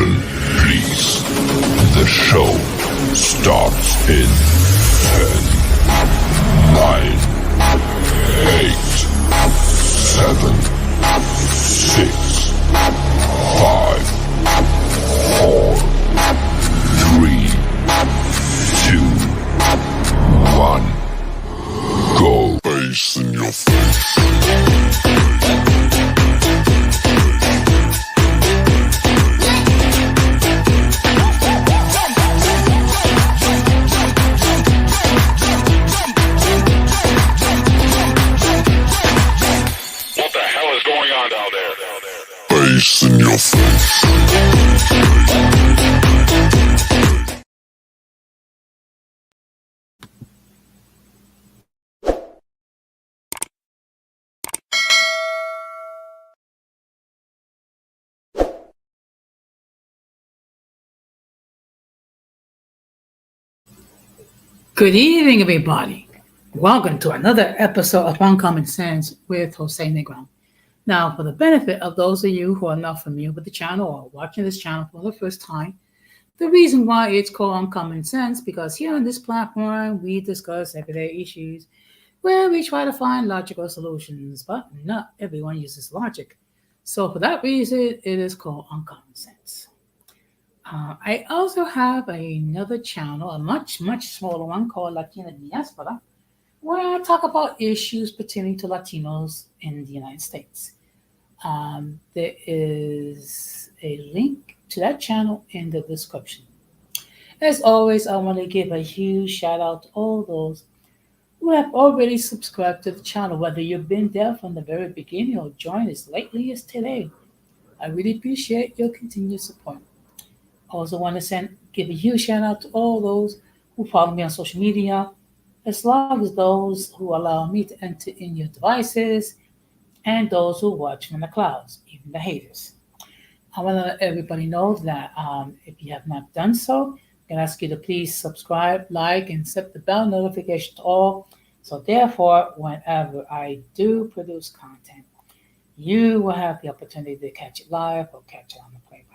please. The show starts in 10, 9, 8, 7, 6, 5, 4, 3, 2, 1. Go. Bass in your face. Bass in your face. Good evening, everybody. Welcome to another episode of Uncommon Sense with Jose Negron. Now, for the benefit of those of you who are not familiar with the channel or watching this channel for the first time, the reason why it's called Uncommon Sense because here on this platform we discuss everyday issues where we try to find logical solutions, but not everyone uses logic. So for that reason, it is called Uncommon Sense. I also have another channel, a much smaller one called Latina Diaspora, where I talk about issues pertaining to Latinos in the United States. There is a link to that channel in the description. As always, I want to give a huge shout out to all those who have already subscribed to the channel, whether you've been there from the very beginning or joined as lately as today. I really appreciate your continued support. Also want to give a huge shout out to all those who follow me on social media, as well as those who allow me to enter in your devices and those who watch from the clouds, even the haters. I want to let everybody know that if you have not done so, I can ask you to please subscribe, like, and set the bell notification to all. So therefore, whenever I do produce content, you will have the opportunity to catch it live or catch it on the playback.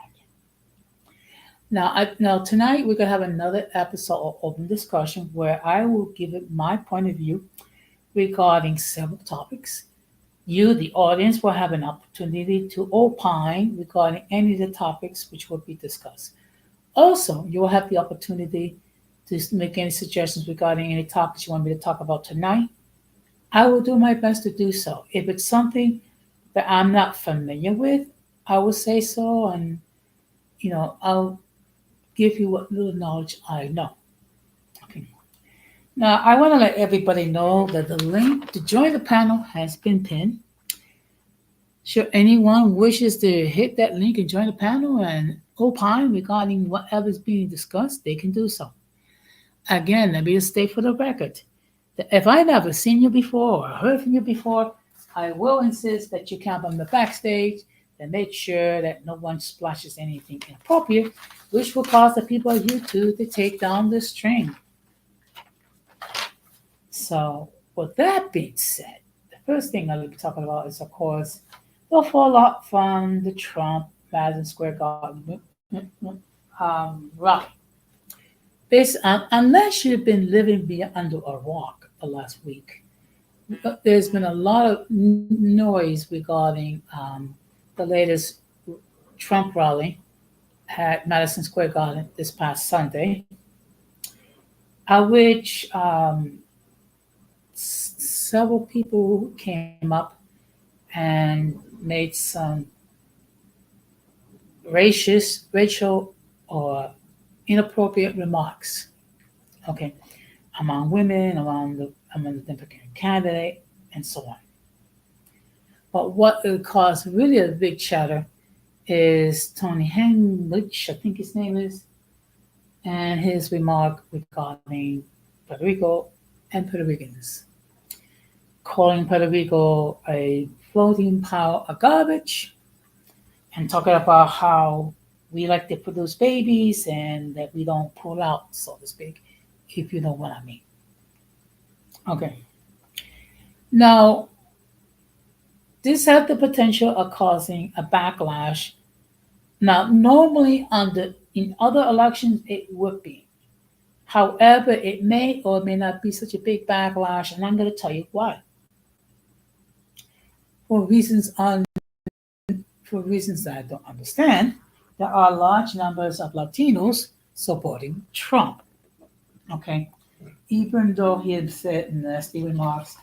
Now tonight we're gonna have another episode of open discussion where I will give it my point of view regarding several topics. You, the audience, will have an opportunity to opine regarding any of the topics which will be discussed. Also, you will have the opportunity to make any suggestions regarding any topics you want me to talk about tonight. I will do my best to do so. If it's something that I'm not familiar with, I will say so, and I'll give you what little knowledge I know. Okay. Now, I want to let everybody know that the link to join the panel has been pinned. Should anyone wishes to hit that link and join the panel and opine regarding whatever is being discussed, they can do so. Again, let me just state for the record that if I've never seen you before or heard from you before, I will insist that you come on the backstage and make sure that no one splashes anything inappropriate, which will cause the people of YouTube to take down the stream. So, with that being said, the first thing I'll be talking about is, of course, the fallout from the Trump Madison Square Garden rally. Unless you've been living under a rock the last week, there's been a lot of noise regarding the latest Trump rally at Madison Square Garden this past Sunday, at which several people came up and made some racial or inappropriate remarks. Okay, among women, among the Democratic candidate, and so on. But what caused really a big chatter is Tony Henrich, I think his name is, and his remark regarding Puerto Rico and Puerto Ricans, calling Puerto Rico a floating pile of garbage and talking about how we like to produce babies and that we don't pull out, so to speak, if you know what I mean. Okay. Now, this had the potential of causing a backlash Now, normally in other elections, it would be. However, it may or may not be such a big backlash, and I'm going to tell you why. For reasons on for reasons that I don't understand, there are large numbers of Latinos supporting Trump. Okay, even though he had said nasty remarks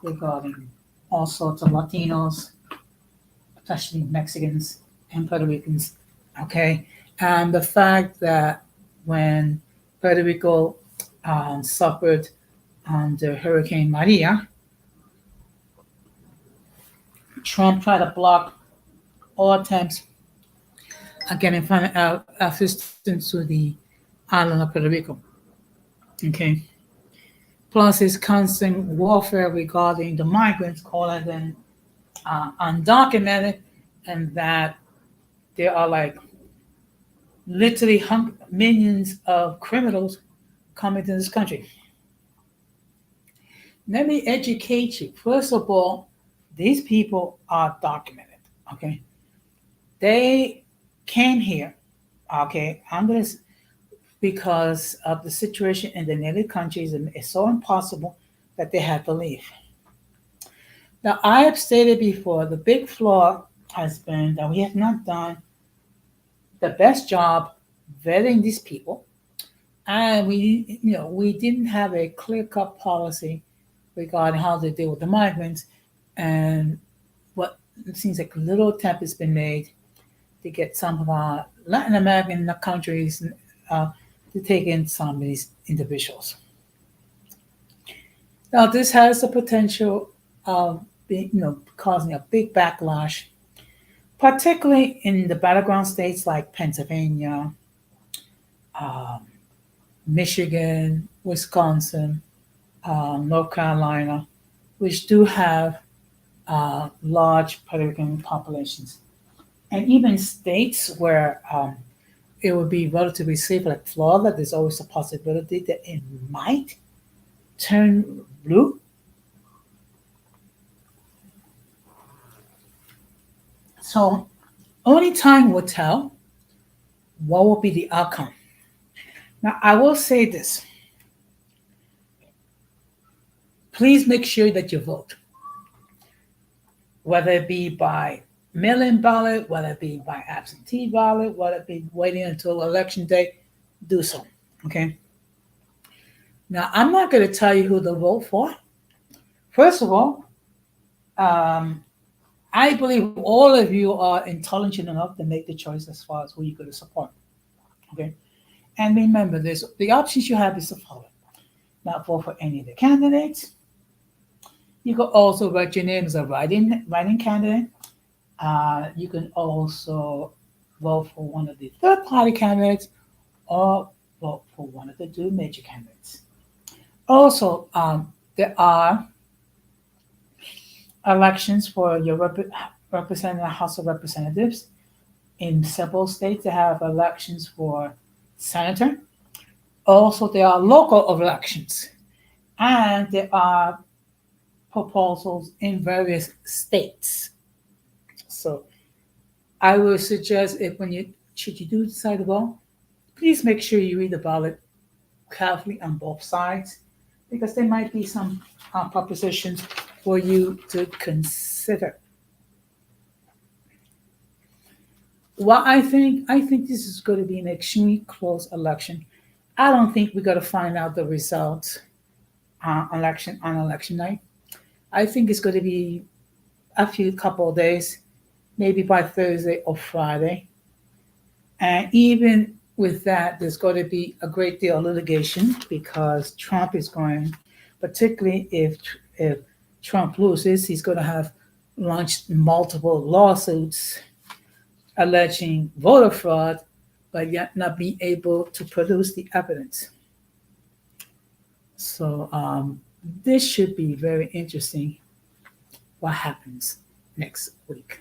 regarding all sorts of Latinos, especially Mexicans and Puerto Ricans. Okay, and the fact that when Puerto Rico suffered under Hurricane Maria, Trump tried to block all attempts at getting assistance to the island of Puerto Rico. Okay, plus his constant warfare regarding the migrants, calling them undocumented, and that there are like literally millions of criminals coming to this country. Let me educate you. First of all, these people are documented. Okay, they came here. Okay, because of the situation in the native countries, and it's so impossible that they had to leave. Now, I have stated before the big flaw has been that we have not done the best job vetting these people, and we didn't have a clear cut policy regarding how to deal with the migrants, and what it seems like little attempt has been made to get some of our Latin American countries uh, to take in some of these individuals. Now, this has the potential of causing a big backlash, particularly in the battleground states like Pennsylvania, um, Michigan, Wisconsin, North Carolina, which do have large Puerto Rican populations, and even states where it would be relatively safe, like Florida. There's always a possibility that it might turn blue. So only time will tell what will be the outcome. Now, I will say this: please make sure that you vote, whether it be by mail-in ballot, whether it be by absentee ballot, whether it be waiting until election day. Do so. Okay. Now, I'm not going to tell you who to vote for. First of all, um, I believe all of you are intelligent enough to make the choice as far as who you're going to support. Okay. And remember, there's the options you have is the following: not vote for any of the candidates. You can also write your name as a writing candidate. You can also vote for one of the third party candidates or vote for one of the two major candidates. Also, there are elections for your representative House of Representatives. In several states, they have elections for senator. Also, there are local elections, and there are proposals in various states. So, I would suggest if when you should you do decide to vote, please make sure you read the ballot carefully on both sides, because there might be some propositions for you to consider. Well, I think this is going to be an extremely close election. I don't think we're going to find out the results on election night. I think it's going to be a few couple of days, maybe by Thursday or Friday. And even with that, there's going to be a great deal of litigation because Trump is going, particularly if Trump loses, he's going to have launched multiple lawsuits alleging voter fraud, but yet not being able to produce the evidence. So this should be very interesting. What happens next week?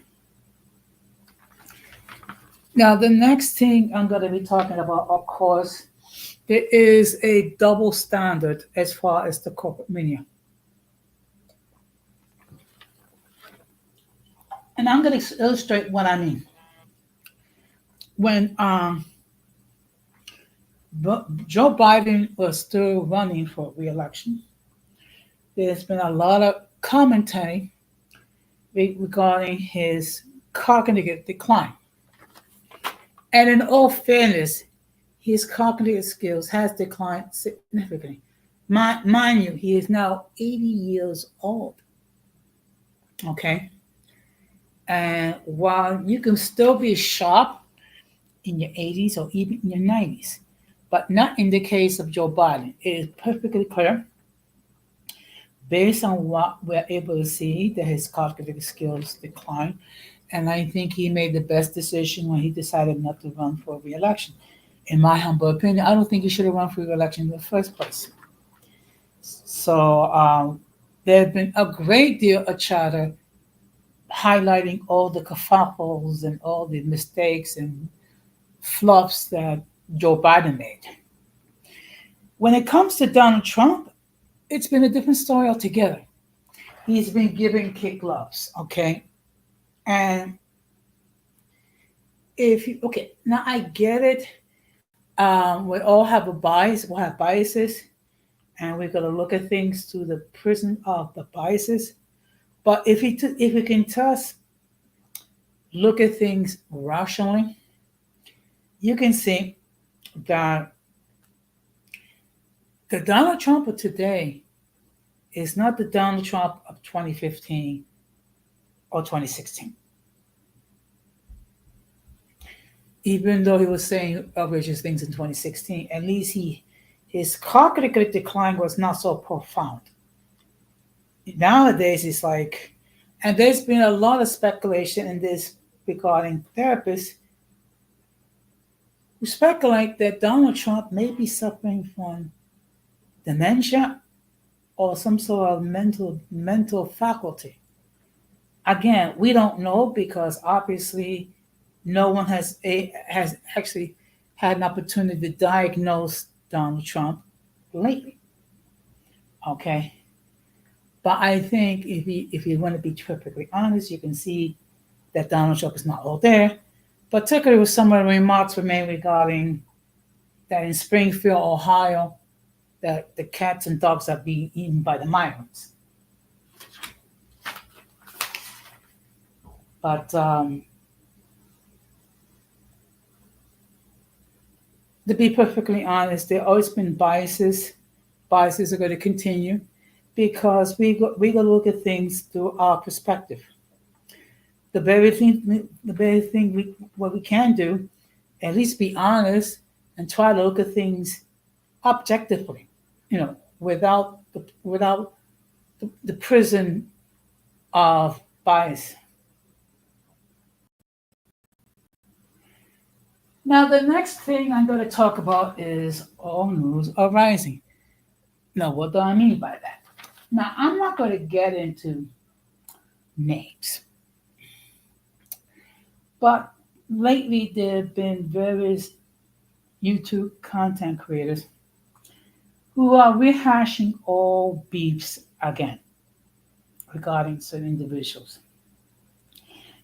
Now, the next thing I'm going to be talking about, of course, there is a double standard as far as the corporate media. And I'm going to illustrate what I mean. when Joe Biden was still running for re-election, there's been a lot of commentary regarding his cognitive decline. And in all fairness, his cognitive skills has declined significantly. Mind you, he is now 80 years old. Okay. And while you can still be sharp in your 80s or even in your 90s, but not in the case of Joe Biden. It is perfectly clear, based on what we're able to see, that his cognitive skills decline. And I think he made the best decision when he decided not to run for re-election. In my humble opinion, I don't think he should have run for re-election in the first place. So there have been a great deal of chatter highlighting all the kerfuffles and all the mistakes and flops that Joe Biden made. When it comes to Donald Trump, it's been a different story altogether. He's been giving kid gloves, okay? And if you, okay, now I get it. We all have a bias, we'll have biases, and we're going to look at things through the prism of the biases. But if we can just look at things rationally, you can see that the Donald Trump of today is not the Donald Trump of 2015 or 2016. Even though he was saying outrageous things in 2016, at least his cognitive decline was not so profound. Nowadays, it's like, and there's been a lot of speculation in this regarding therapists who speculate that Donald Trump may be suffering from dementia or some sort of mental faculty. Again, we don't know because obviously no one has actually had an opportunity to diagnose Donald Trump lately. Okay, but I think if you want to be perfectly honest, you can see that Donald Trump is not all there. Particularly with some of the remarks were made regarding that in Springfield, Ohio, that the cats and dogs are being eaten by the migrants. But to be perfectly honest, there have always been biases. Biases are going to continue because we got to look at things through our perspective. The very thing what we can do, at least be honest and try to look at things objectively, without the prison of bias. Now, the next thing I'm going to talk about is all news arising. Now, what do I mean by that? Now, I'm not going to get into names, but lately there have been various YouTube content creators who are rehashing all beefs again regarding certain individuals.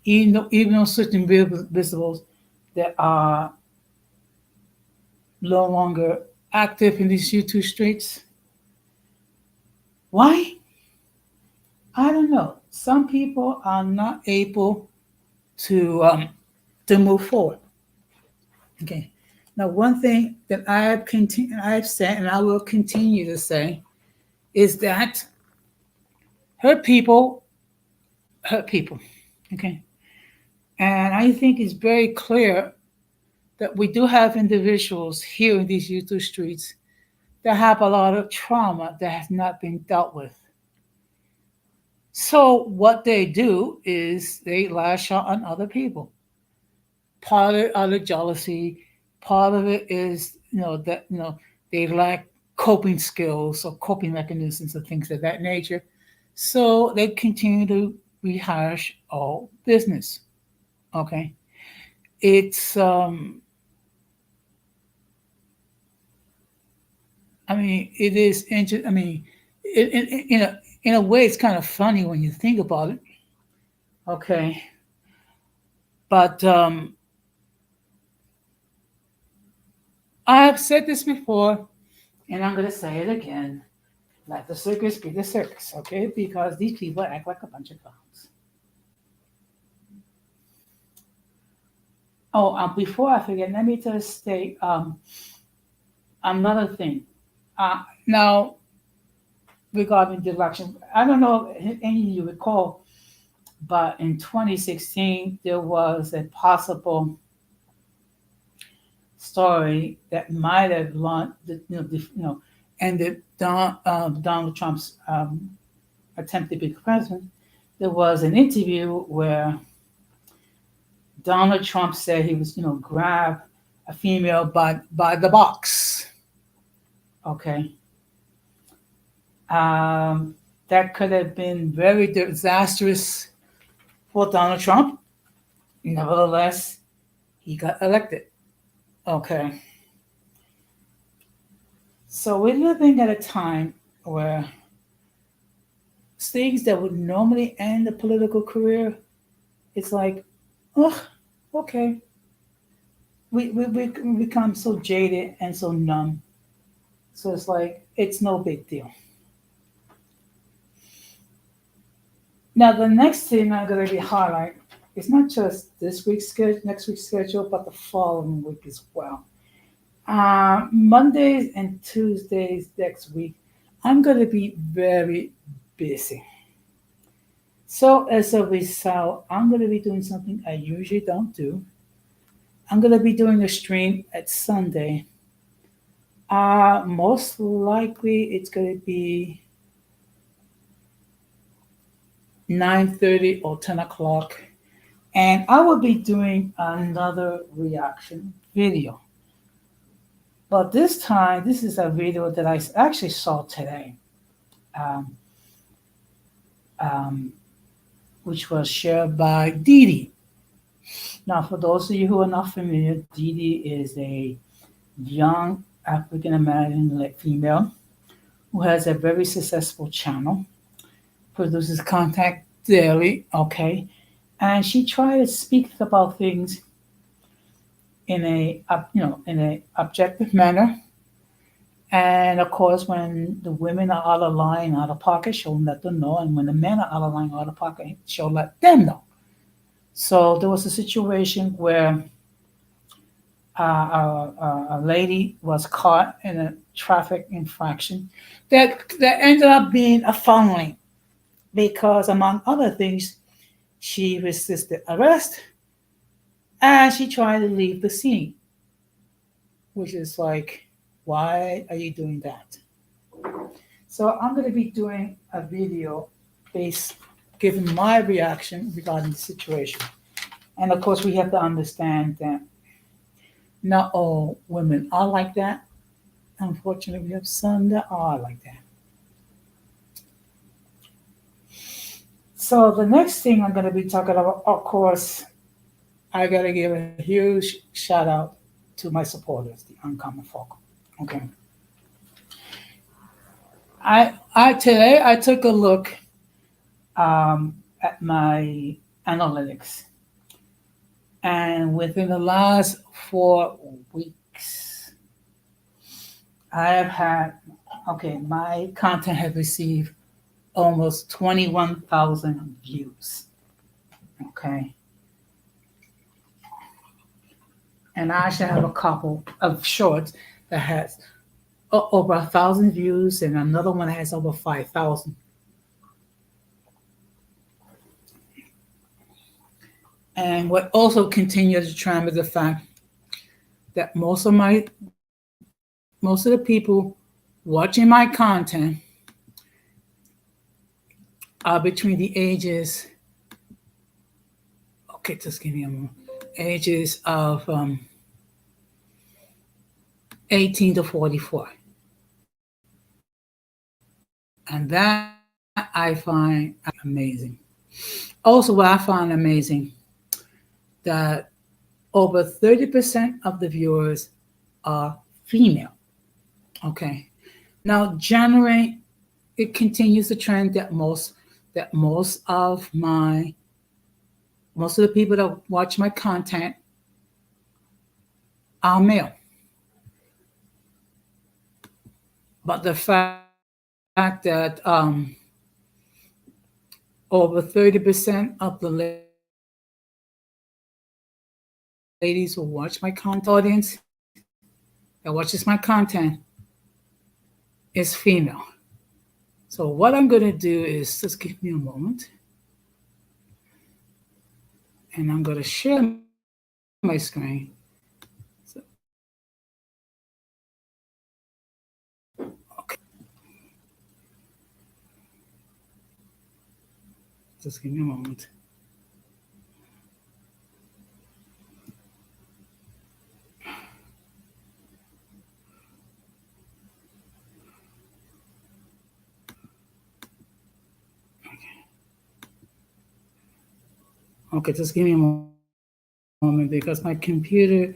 Even though certain individuals that are no longer active in these YouTube streets. Why? I don't know. Some people are not able to move forward. Okay. Now, one thing that I've said and I will continue to say is that hurt people. Okay. And I think it's very clear that we do have individuals here in these YouTube streets that have a lot of trauma that has not been dealt with. So what they do is they lash out on other people. Part of it out of jealousy. Part of it is, that they lack coping skills or coping mechanisms and things of that nature. So they continue to rehash all business. Okay, it's it is interesting. In a way, it's kind of funny when you think about it. Okay, but I've said this before, and I'm going to say it again. Let the circus be the circus, okay? Because these people act like a bunch of clowns. Oh, before I forget, let me just state another thing. Now, regarding the election, I don't know if any of you recall, but in 2016, there was a possible story that might have ended Donald Trump's attempt to be president. There was an interview where Donald Trump said he was, grab a female by the box. Okay. That could have been very disastrous for Donald Trump. Nevertheless, he got elected. Okay. So we're living at a time where things that would normally end a political career, it's like, oh, okay. We become so jaded and so numb. So it's like, it's no big deal. Now, the next thing I'm going to be highlight is not just this week's schedule, next week's schedule, but the following week as well. Mondays and Tuesdays next week, I'm going to be very busy. So as a result, I'm going to be doing something I usually don't do. I'm going to be doing a stream at Sunday. Most likely it's going to be 9:30 or 10 o'clock. And I will be doing another reaction video. But this time, this is a video that I actually saw today, which was shared by Didi. Now, for those of you who are not familiar, Didi is a young African American female who has a very successful channel, produces content daily, okay, and she tries to speak about things in a objective manner. And of course, when the women are out of line, out of pocket, she'll let them know, and when the men are out of line, out of pocket, she'll let them know. So there was a situation where a lady was caught in a traffic infraction that ended up being a felony because, among other things, she resisted arrest and she tried to leave the scene, which is like, why are you doing that? So I'm going to be doing a video based, giving my reaction regarding the situation. And of course, we have to understand that not all women are like that. Unfortunately, we have some that are like that. So the next thing I'm going to be talking about, of course, I got to give a huge shout out to my supporters, the Uncommon Folk. Okay. Today I took a look at my analytics, and within the last 4 weeks, I have had my content has received almost 21,000 views. Okay. And I actually have a couple of shorts that has over 1,000 views, and another one that has over 5,000. And what also continues to trend is the fact that most of the people watching my content are between the ages. Okay, just give me a moment. Ages of 18 to 44. And that I find amazing. Also, what I find amazing, that over 30% of the viewers are female. Okay. Now, generally, it continues the trend that most of the people that watch my content are male. but the fact that over 30% of the ladies who watch my content, audience that watches my content, is female. So what I'm going to do is just give me a moment, and I'm going to share my screen. So, okay, just give me a moment. Okay, just give me a moment because my computer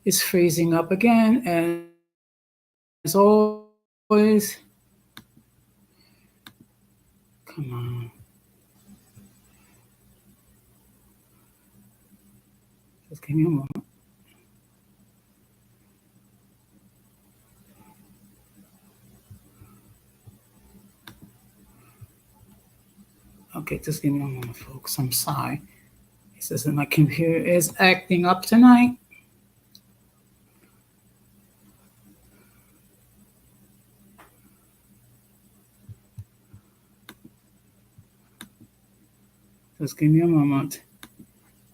is freezing up again, as always. Come on. Just give me a moment. Okay, just give me a moment, folks. I'm sorry. It says that my computer is acting up tonight. Just give me a moment.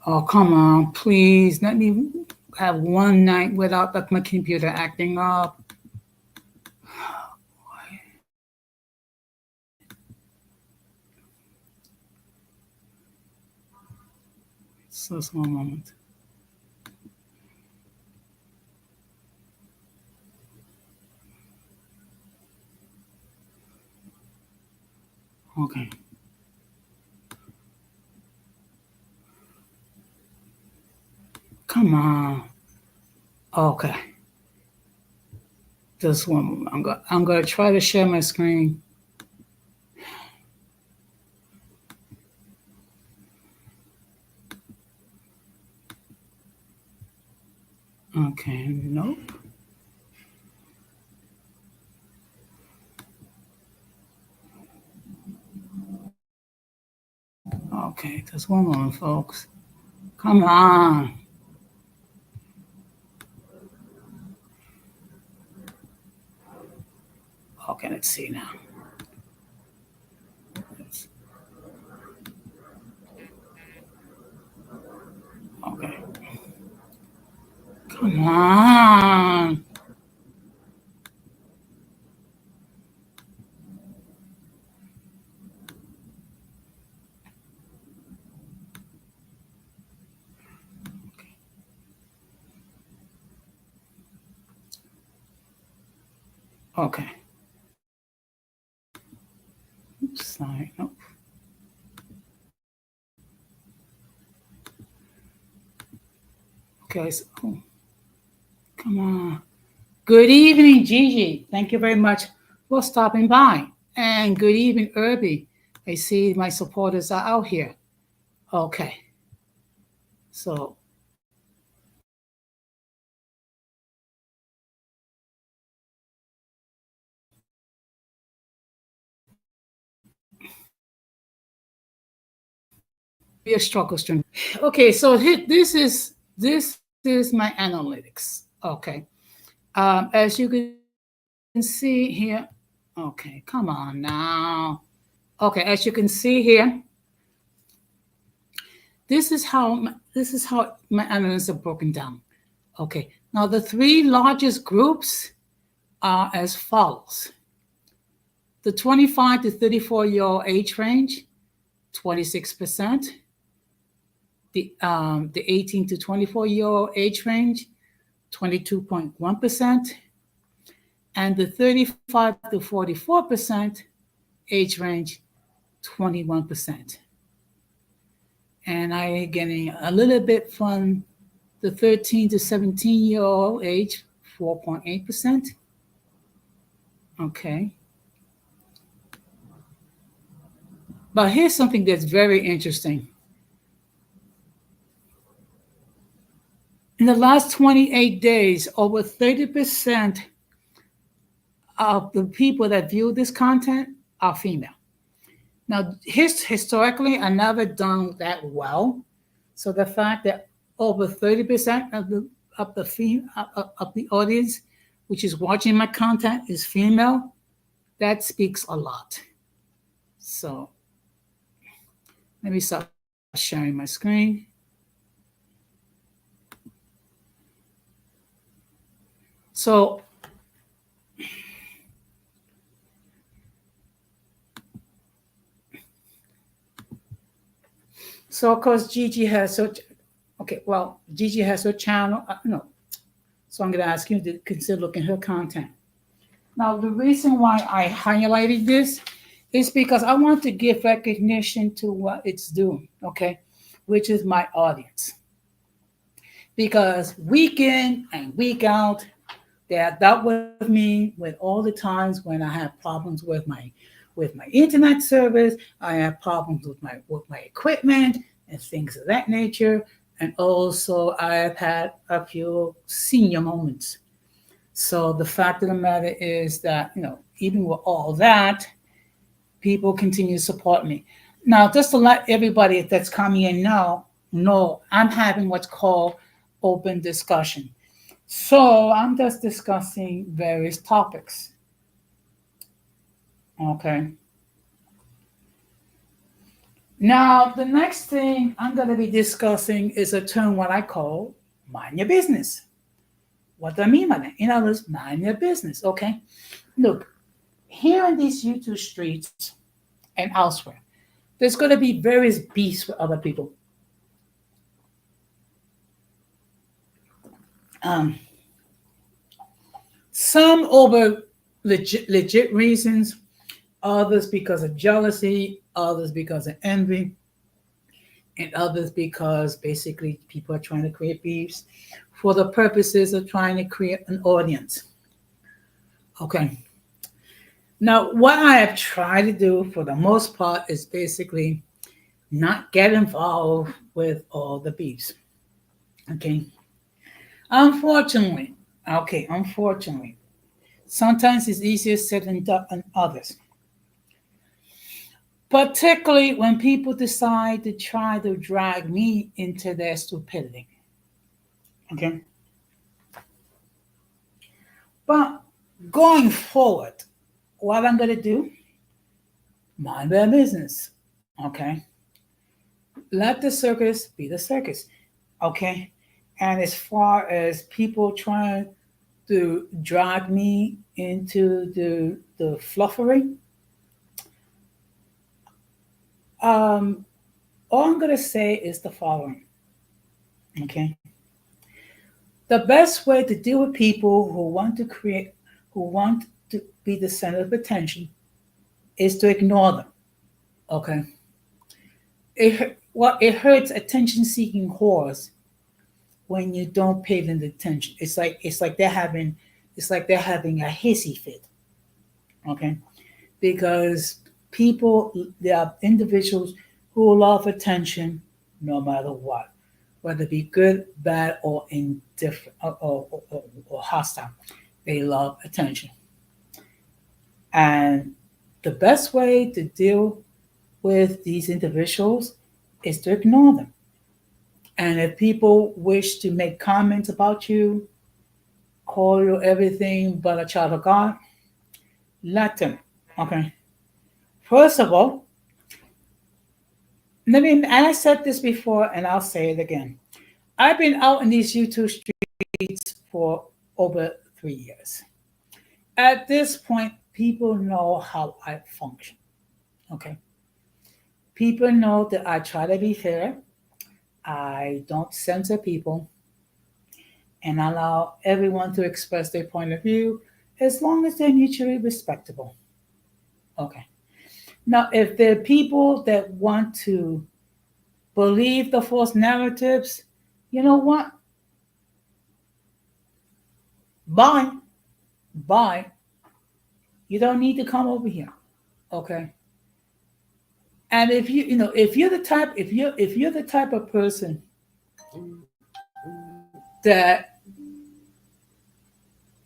Oh, come on, please. Let me have one night without my computer acting up. Just one moment. Okay. Come on. Okay. Just one moment. I'm gonna try to share my screen. Okay. Nope. Okay. Just one moment, folks. Come on. Okay. Let's see now. Let's- Okay. Come on. Okay. Oops, sorry. Nope. Okay. So, oh, come on. Good evening, Gigi. Thank you very much for stopping by. And good evening, Irby. I see my supporters are out here. Okay. So be a struggle string. Okay, so this is my analytics. Okay. As you can see here, okay, come on now. Okay, as you can see here, this is how my analytics are broken down. Okay, now the three largest groups are as follows: the 25 to 34-year-old age range, 26%; the 18 to 24-year-old age range, 22.1%; and the 35 to 44% age range, 21%. And I getting a little bit from the 13 to 17-year-old age, 4.8%. Okay. But here's something that's very interesting. In the last 28 days, over 30% of the people that view this content are female. Now, historically, I never done that well. So the fact that over 30% of the audience, which is watching my content, is female, that speaks a lot. So let me start sharing my screen. So of course Gigi has such okay. Well, Gigi has her channel. No, so I'm going to ask you to consider looking at her content. Now, the reason why I highlighted this is because I want to give recognition to what it's doing, okay, which is my audience. Because week in and week out, they have dealt with me with all the times when I have problems with my internet service. I have problems with my equipment and things of that nature. And also, I have had a few senior moments. So the fact of the matter is that, even with all that, people continue to support me. Now, just to let everybody that's coming in know I'm having what's called open discussion. So I'm just discussing various topics. Okay. Now, the next thing I'm going to be discussing is a term what I call mind your business. What do I mean by that? In other words, mind your business, okay? Look, here in these YouTube streets and elsewhere, there's going to be various beefs with other people. Some over legit reasons, others because of jealousy, others because of envy, and others because basically people are trying to create beefs for the purposes of trying to create an audience. Okay. Now, what I have tried to do for the most part is basically not get involved with all the beefs. Okay. Unfortunately, sometimes it's easier said than done than others. Particularly when people decide to try to drag me into their stupidity. Okay. But going forward, what I'm going to do, mind their business. Okay. Let the circus be the circus. Okay. And as far as people trying to drag me into the fluffery, all I'm going to say is the following. Okay. The best way to deal with people who want to be the center of attention is to ignore them. Okay. It hurts attention-seeking whores when you don't pay them attention. It's like they're having a hissy fit. Okay. Because there are individuals who love attention no matter what, whether it be good, bad, or indifferent or hostile. They love attention. And the best way to deal with these individuals is to ignore them. And if people wish to make comments about you, call you everything but a child of God, let them. Okay. First of all, and I said this before and I'll say it again. I've been out in these YouTube streets for over 3 years. At this point, people know how I function. Okay. People know that I try to be fair. I don't censor people and allow everyone to express their point of view as long as they're mutually respectable. Okay. Now, if there are people that want to believe the false narratives, you know what? Bye. You don't need to come over here. Okay. And if you're the type of person that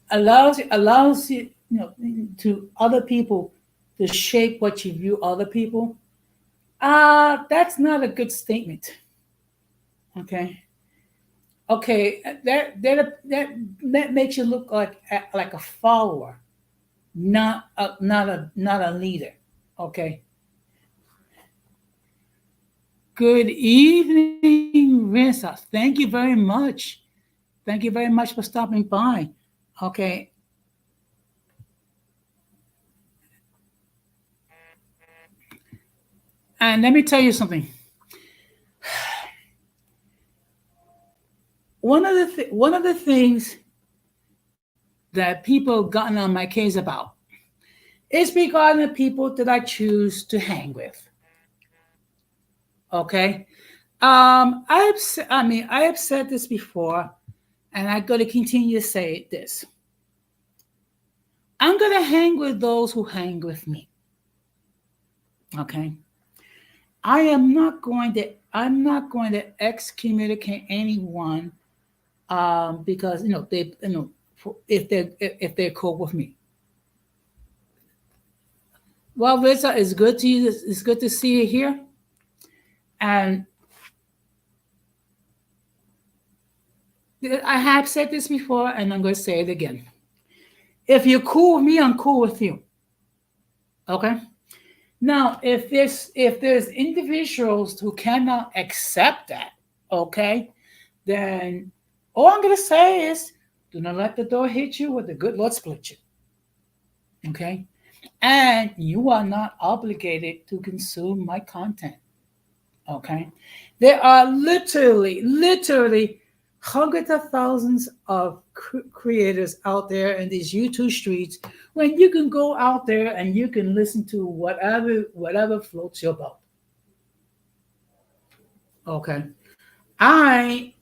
allows to other people to shape what you view other people, that's not a good statement. Okay. Okay, that makes you look like a follower, not a leader. Okay. Good evening, Risa. Thank you very much. Thank you very much for stopping by. Okay, and let me tell you something. One of the things that people have gotten on my case about is regarding the people that I choose to hang with. Okay, I have said this before, and I'm going to continue to say this. I'm going to hang with those who hang with me. Okay, I'm not going to excommunicate anyone because they if they're cool with me. Well, Reza, it's good to you. It's good to see you here. And I have said this before, and I'm going to say it again. If you're cool with me, I'm cool with you. Okay. Now, if there's individuals who cannot accept that, okay, then all I'm gonna say is, do not let the door hit you, or the good Lord split you. Okay, and you are not obligated to consume my content. Okay, there are literally hundreds of thousands of creators out there in these YouTube streets when you can go out there and you can listen to whatever floats your boat. Okay,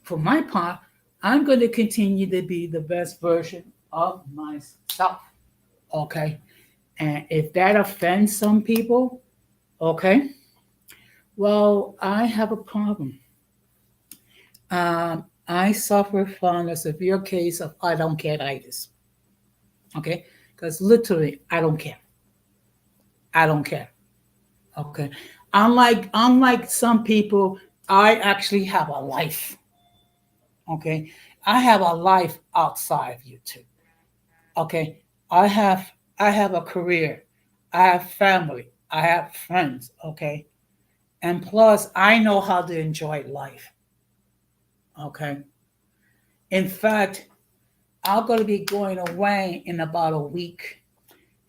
for my part, I'm going to continue to be the best version of myself. Okay, and if that offends some people, okay, well, I have a problem. I suffer from a severe case of I don't care itis. Okay, because literally I don't care. I don't care. Okay, unlike some people, I actually have a life. Okay, I have a life outside of YouTube. Okay, I have a career. I have family. I have friends. Okay, and plus I know how to enjoy life. Okay, in fact, I'm going to be going away in about a week,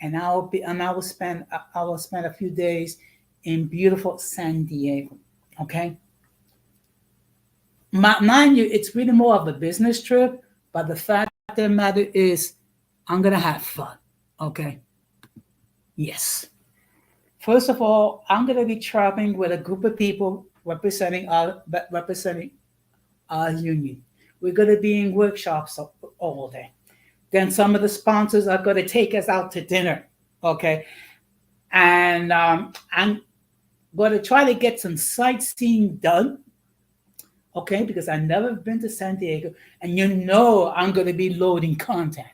and I will spend a few days in beautiful San Diego. Okay, mind you, it's really more of a business trip, but the fact of the matter is, I'm gonna have fun. Okay, yes. First of all, I'm gonna be traveling with a group of people representing our union. We're gonna be in workshops all day. Then some of the sponsors are gonna take us out to dinner. Okay, and I'm going to try to get some sightseeing done. Okay, because I've never been to San Diego, and I'm going to be loading content.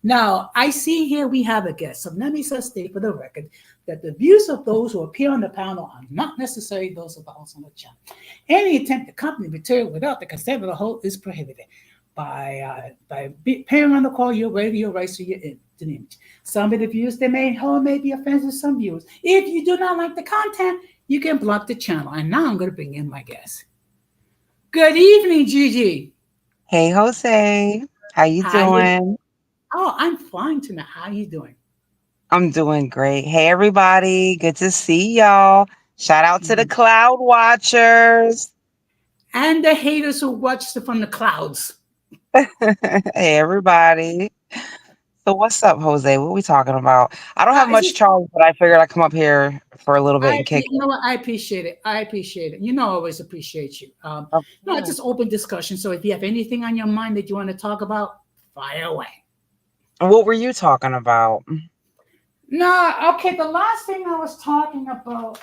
Now, I see here we have a guest. So let me just state for the record that the views of those who appear on the panel are not necessarily those of the host on the channel. Any attempt to copy material without the consent of the host is prohibited. By paying on the call, you're waiving your rights to to the image. Some of the views they may hold may be offensive to some viewers. If you do not like the content, you can block the channel. And now I'm going to bring in my guest. Good evening, Gigi. Hey Jose, how you How you? doing? Oh, I'm fine tonight. How you doing? I'm doing great. Hey everybody, good to see y'all. Shout out to the Mhm. cloud watchers. And the haters who watched it from the clouds. Hey everybody. So what's up, Jose? What we talking about? I don't have It's much just charge, but I figured I'd come up here for a little bit and kick you it. know what? I appreciate it. I appreciate it. I always appreciate you. Of No, it's course. just open discussion. So if you have anything on your mind that you want to talk about, fire away. What were you talking about? No, okay. The last thing I was talking about,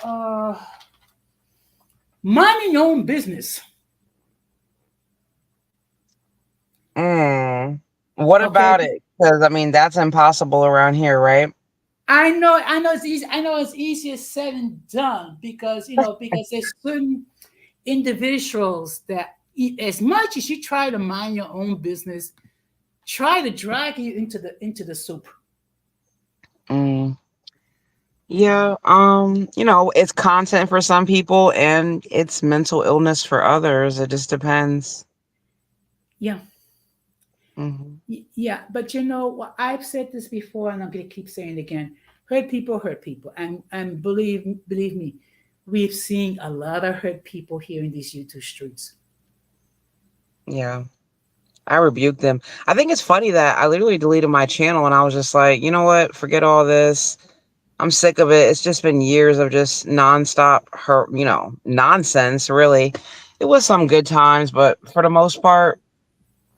minding your own business. Mm. What Okay, about it? Because I mean, that's impossible around here, right? I know it's easy. I know it's easier said than done because because there's certain individuals that as much as you try to mind your own business, try to drag you into the soup. Mm. Yeah, it's content for some people and it's mental illness for others. It just depends. Yeah, Hmm. yeah. But you know what? I've said this before, and I'm gonna keep saying it again. Hurt people, and believe me, we've seen a lot of hurt people here in these YouTube streets. Yeah, I rebuke them. I think it's funny that I literally deleted my channel and I was just like, you know what? Forget all this. I'm sick of it. It's just been years of just nonstop hurt, nonsense, really. It was some good times, but for the most part,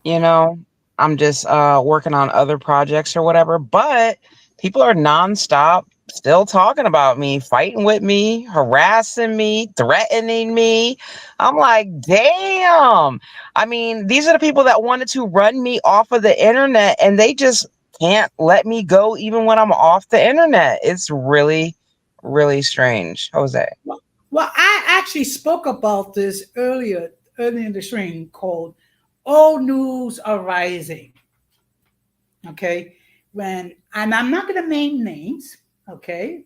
you know I'm just working on other projects or whatever, but people are nonstop still talking about me, fighting with me, harassing me, threatening me. I'm like, damn. I mean, these are the people that wanted to run me off of the internet and they just can't let me go even when I'm off the internet. It's really, really strange, Jose. Well, I actually spoke about this earlier in the stream called "Old News Arising." Okay, and I'm not going to name names. Okay,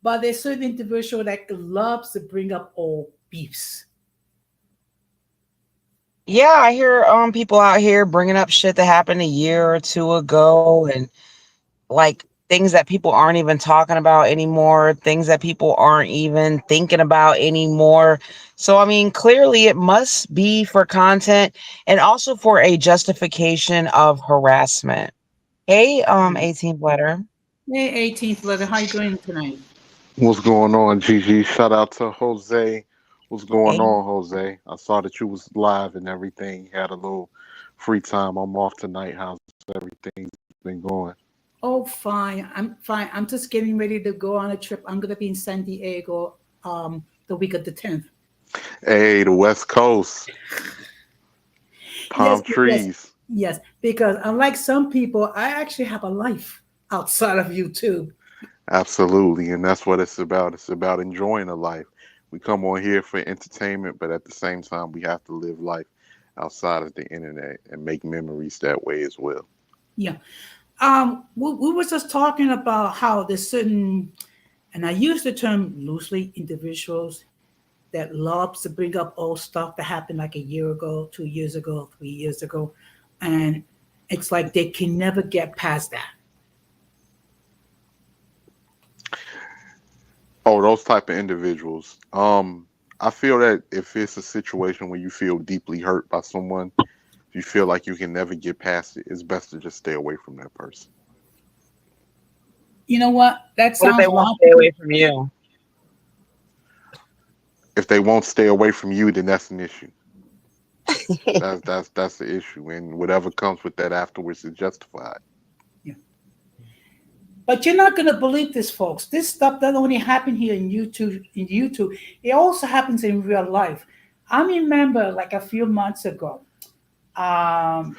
but there's certain individual that loves to bring up old beefs. Yeah, I hear people out here bringing up shit that happened a year or two ago, and like things that people aren't even talking about anymore, things that people aren't even thinking about anymore. So I mean, clearly it must be for content and also for a justification of harassment. Hey, 18th letter. Hey, 18th letter, how you doing tonight? What's going on, Gigi? Shout out to Jose. What's going Hey. on, Jose? I saw that you was live and everything. You had a little free time. I'm off tonight. How's everything been going? Oh, fine. I'm fine. I'm just getting ready to go on a trip. I'm gonna be in San Diego the week of the 10th. Hey, the West Coast, Yes, palm yes, trees. yes. Because unlike some people, I actually have a life outside of YouTube. Absolutely, and that's what it's about. It's about enjoying a life. We come on here for entertainment, but at the same time, we have to live life outside of the internet and make memories that way as well. Yeah. We were just talking about how there's certain, and I use the term loosely, individuals that loves to bring up old stuff that happened like a year ago, 2 years ago, 3 years ago, and it's like they can never get past that. Oh, those type of individuals. I feel that if it's a situation where you feel deeply hurt by someone, if you feel like you can never get past it, it's best to just stay away from that person. You know what? That What if they sounds won't stay logical. away from you? If they won't stay away from you, then that's an issue. That's the issue, and whatever comes with that afterwards is justified. Yeah. But you're not gonna believe this, folks. This stuff doesn't only happen here in YouTube. In YouTube, it also happens in real life. I remember, like a few months ago, um,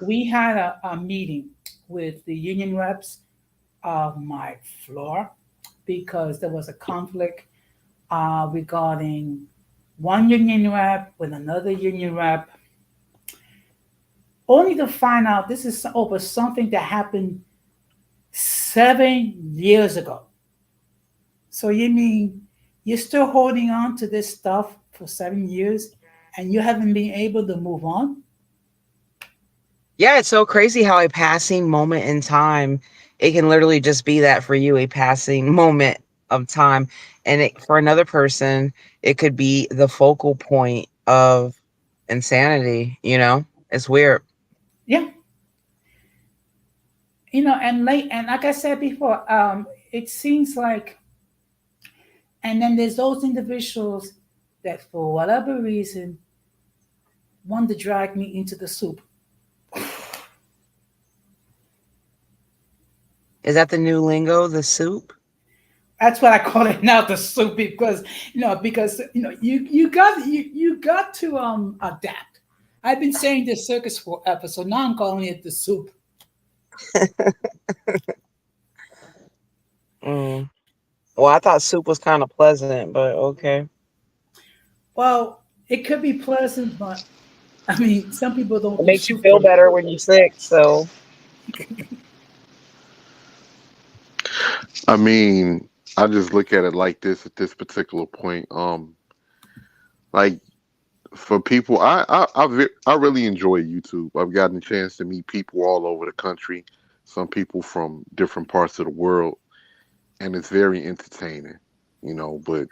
we had a meeting with the union reps of my floor because there was a conflict regarding one union rep with another union rep, only to find out this is over something that happened 7 years ago. So you mean you're still holding on to this stuff for 7 years and you haven't been able to move on? Yeah, it's so crazy how a passing moment in time, it can literally just be that for you, a passing moment of time. And for another person, it could be the focal point of insanity, It's weird. Yeah. And like I said before, it seems like, and then there's those individuals that for whatever reason want to drag me into the soup. Is that the new lingo, the soup? That's what I call it now, the soup, because you got to adapt. I've been saying this circus forever, so now I'm calling it the soup. Mm. Well, I thought soup was kind of pleasant, but okay. Well, it could be pleasant, but I mean, some people don't It do makes you soup feel for. better when you're sick. So I mean, I just look at it like this at this particular point. Like for people, I really enjoy YouTube. I've gotten a chance to meet people all over the country, some people from different parts of the world, and it's very entertaining, you know. But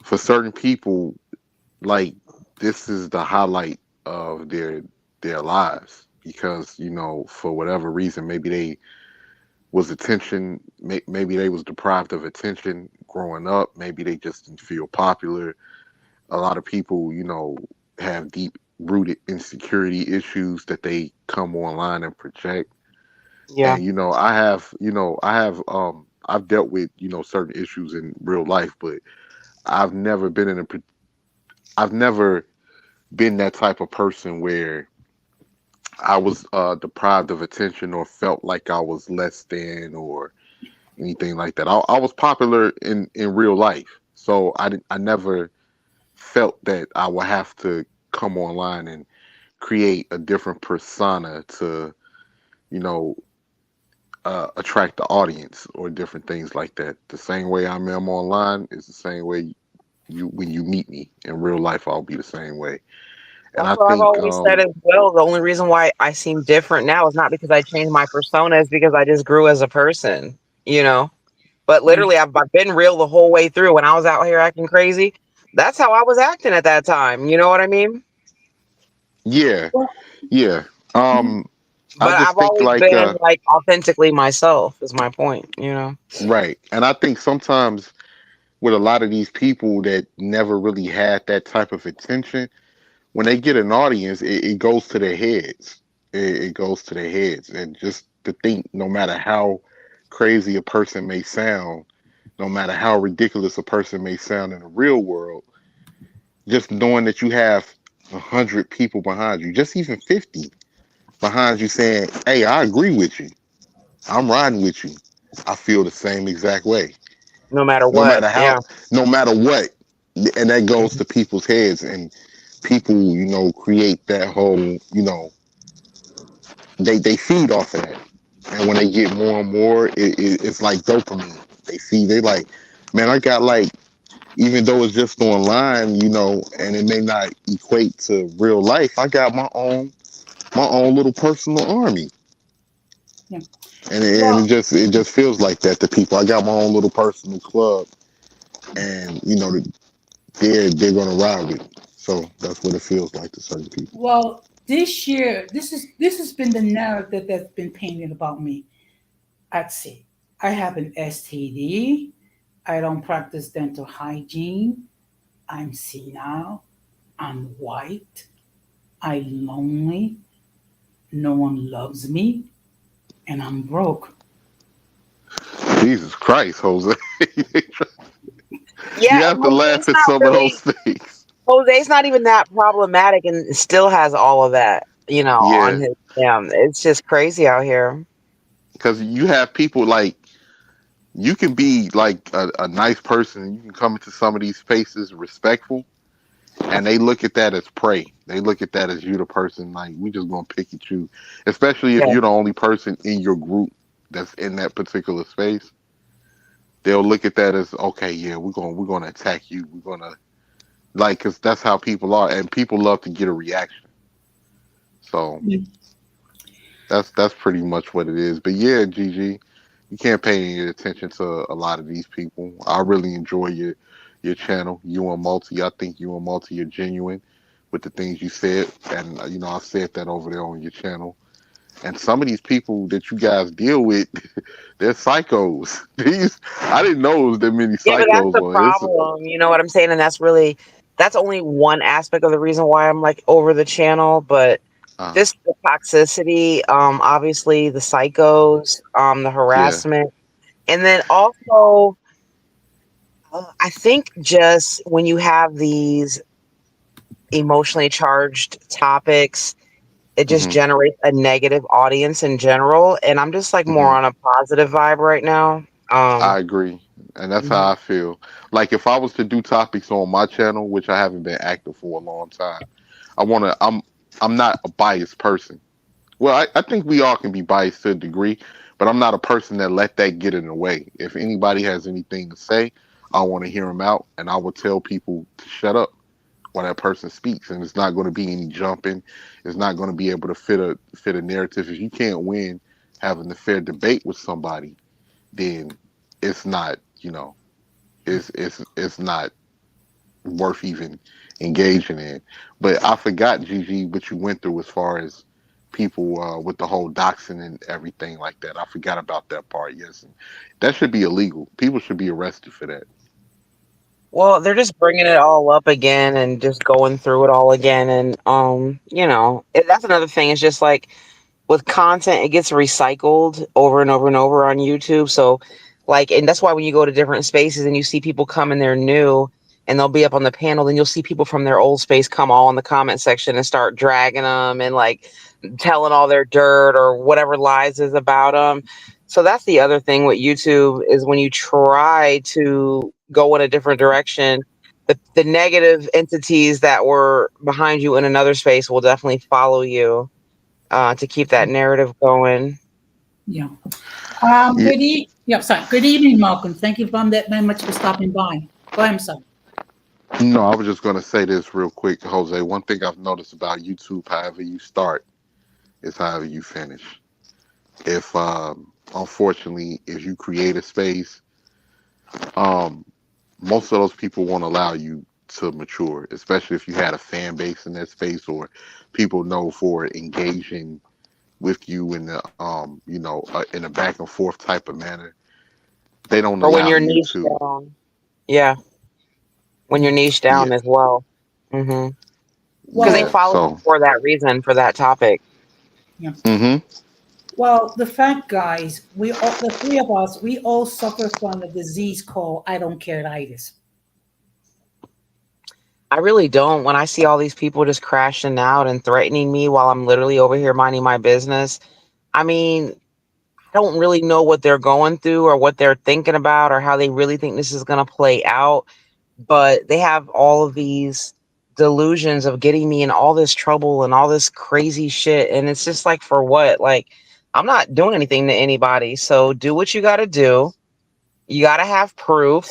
for certain people, like this is the highlight of their lives because for whatever reason, maybe they was attention, maybe they was deprived of attention growing up, maybe they just didn't feel popular. A lot of people, have deep rooted insecurity issues that they come online and project. yeah. And I've dealt with certain issues in real life, but I've never been in a I've never been that type of person where I was deprived of attention or felt like I was less than or anything like that. I was popular in real life, so I never felt that I would have to come online and create a different persona to you know attract the audience or different things like that. The same way I am online is the same way you when you meet me in real life. I'll be the same way, and That's I what I've think always said as well. The only reason why I seem different now is not because I changed my persona, it's because I just grew as a person, you know? But Yeah. literally, I've been real the whole way through. When I was out here acting crazy, that's how I was acting at that time. You know what I mean? yeah, Well, yeah. mhm. I But just I've think always like been like authentically myself, is my point, you know? right, and I think sometimes with a lot of these people that never really had that type of attention, when they get an audience, it goes to their heads. It goes to their heads, and just to think, no matter how crazy a person may sound, no matter how ridiculous a person may sound in the real world, just knowing that you have 100 people behind you, just even 50 behind you, saying, "Hey, I agree with you. I'm riding with you. I feel the same exact way." No matter No what. matter Yeah. how, no matter what, and that goes to people's heads, and people, create that whole, they feed off of that, and when they get more and more, it's like dopamine. They like, man, I got like, even though it's just online, and it may not equate to real life, I got my own little personal army, Yeah. and Well, it just feels like that to people. I got my own little personal club, and they're gonna ride with me. So that's what it feels like to certain people. well, this year, this has been the narrative that's been painted about me. I'd say I have an STD. I don't practice dental hygiene. I'm senile. I'm white. I'm lonely. No one loves me, and I'm broke. Jesus Christ, Jose. You Yeah, and have to laugh at some of those things. Jose's not even that problematic and still has all of that, on Yeah, his it's just crazy out here. because you have people like, you can be like a nice person. You can come into some of these spaces respectful, and they look at that as prey. They look at that as you, the person, like, we just gonna pick at you, especially if Yeah. you're the only person in your group that's in that particular space. They'll look at that as, okay, yeah, we're gonna attack you. We're gonna, like, because that's how people are, and people love to get a reaction. So that's pretty much what it is. But yeah, Gigi, you can't pay any attention to a lot of these people. I really enjoy your channel. You and Multi, I think you and Multi are genuine with the things you said, and I've said that over there on your channel. And some of these people that you guys deal with, they're psychos. These, I didn't know there was that many Yeah, but that's psychos the on here. problem. You know what I'm saying? And that's only one aspect of the reason why I'm like over the channel, but Uh, just the toxicity, obviously the psychos, the yeah, harassment. And then also, I think just when you have these emotionally charged topics, it just Hmm. generates a negative audience in general. And I'm just like more Hmm. on a positive vibe right now. I agree, and that's how I feel. Like if I was to do topics on my channel, which I haven't been active for a long time, I want to. I'm not a biased person. Well, I think we all can be biased to a degree, but I'm not a person that let that get in the way. If anybody has anything to say, I want to hear them out, and I will tell people to shut up while that person speaks. And it's not going to be any jumping. It's not going to be able to fit a narrative. If you can't win having a fair debate with somebody, then it's not, it's not worth even engaging in. But I forgot, Gigi, what you went through as far as people with the whole doxing and everything like that. I forgot about that part. Yes, and that should be illegal. People should be arrested for that. Well, they're just bringing it all up again and just going through it all again. And, that's another thing. It's just like, with content, it gets recycled over and over and over on YouTube. So, like, and that's why when you go to different spaces and you see people come and they're new and they'll be up on the panel, then you'll see people from their old space come all in the comment section and start dragging them and like telling all their dirt or whatever lies is about them. So that's the other thing with YouTube is when you try to go in a different direction, the negative entities that were behind you in another space will definitely follow you to keep that narrative going. Yeah. Yeah, Sorry. Good evening, Malcolm. Thank you very much for stopping by. Go ahead, sir. no, I was just going to say this real quick, Jose. One thing I've noticed about YouTube, however you start is however you finish. If unfortunately, if you create a space, um, most of those people won't allow you to mature, especially if you had a fan base in that space or people know for engaging with you in the in a back and forth type of manner. They don't Or when allow you're you niche to. down. Yeah, when you're Yeah. niche Yeah, down as well. Because they yeah. Well, follow you So, for that reason, for that topic. yeah. hmm Well, the fact, guys, the three of us, we all suffer from a disease called I don't care-itis. I really don't. When I see all these people just crashing out and threatening me while I'm literally over here minding my business, I mean, I don't really know what they're going through or what they're thinking about or how they really think this is going to play out. But they have all of these delusions of getting me in all this trouble and all this crazy shit. And it's just like, for what? Like, I'm not doing anything to anybody. So do what you got to do. You got to have proof.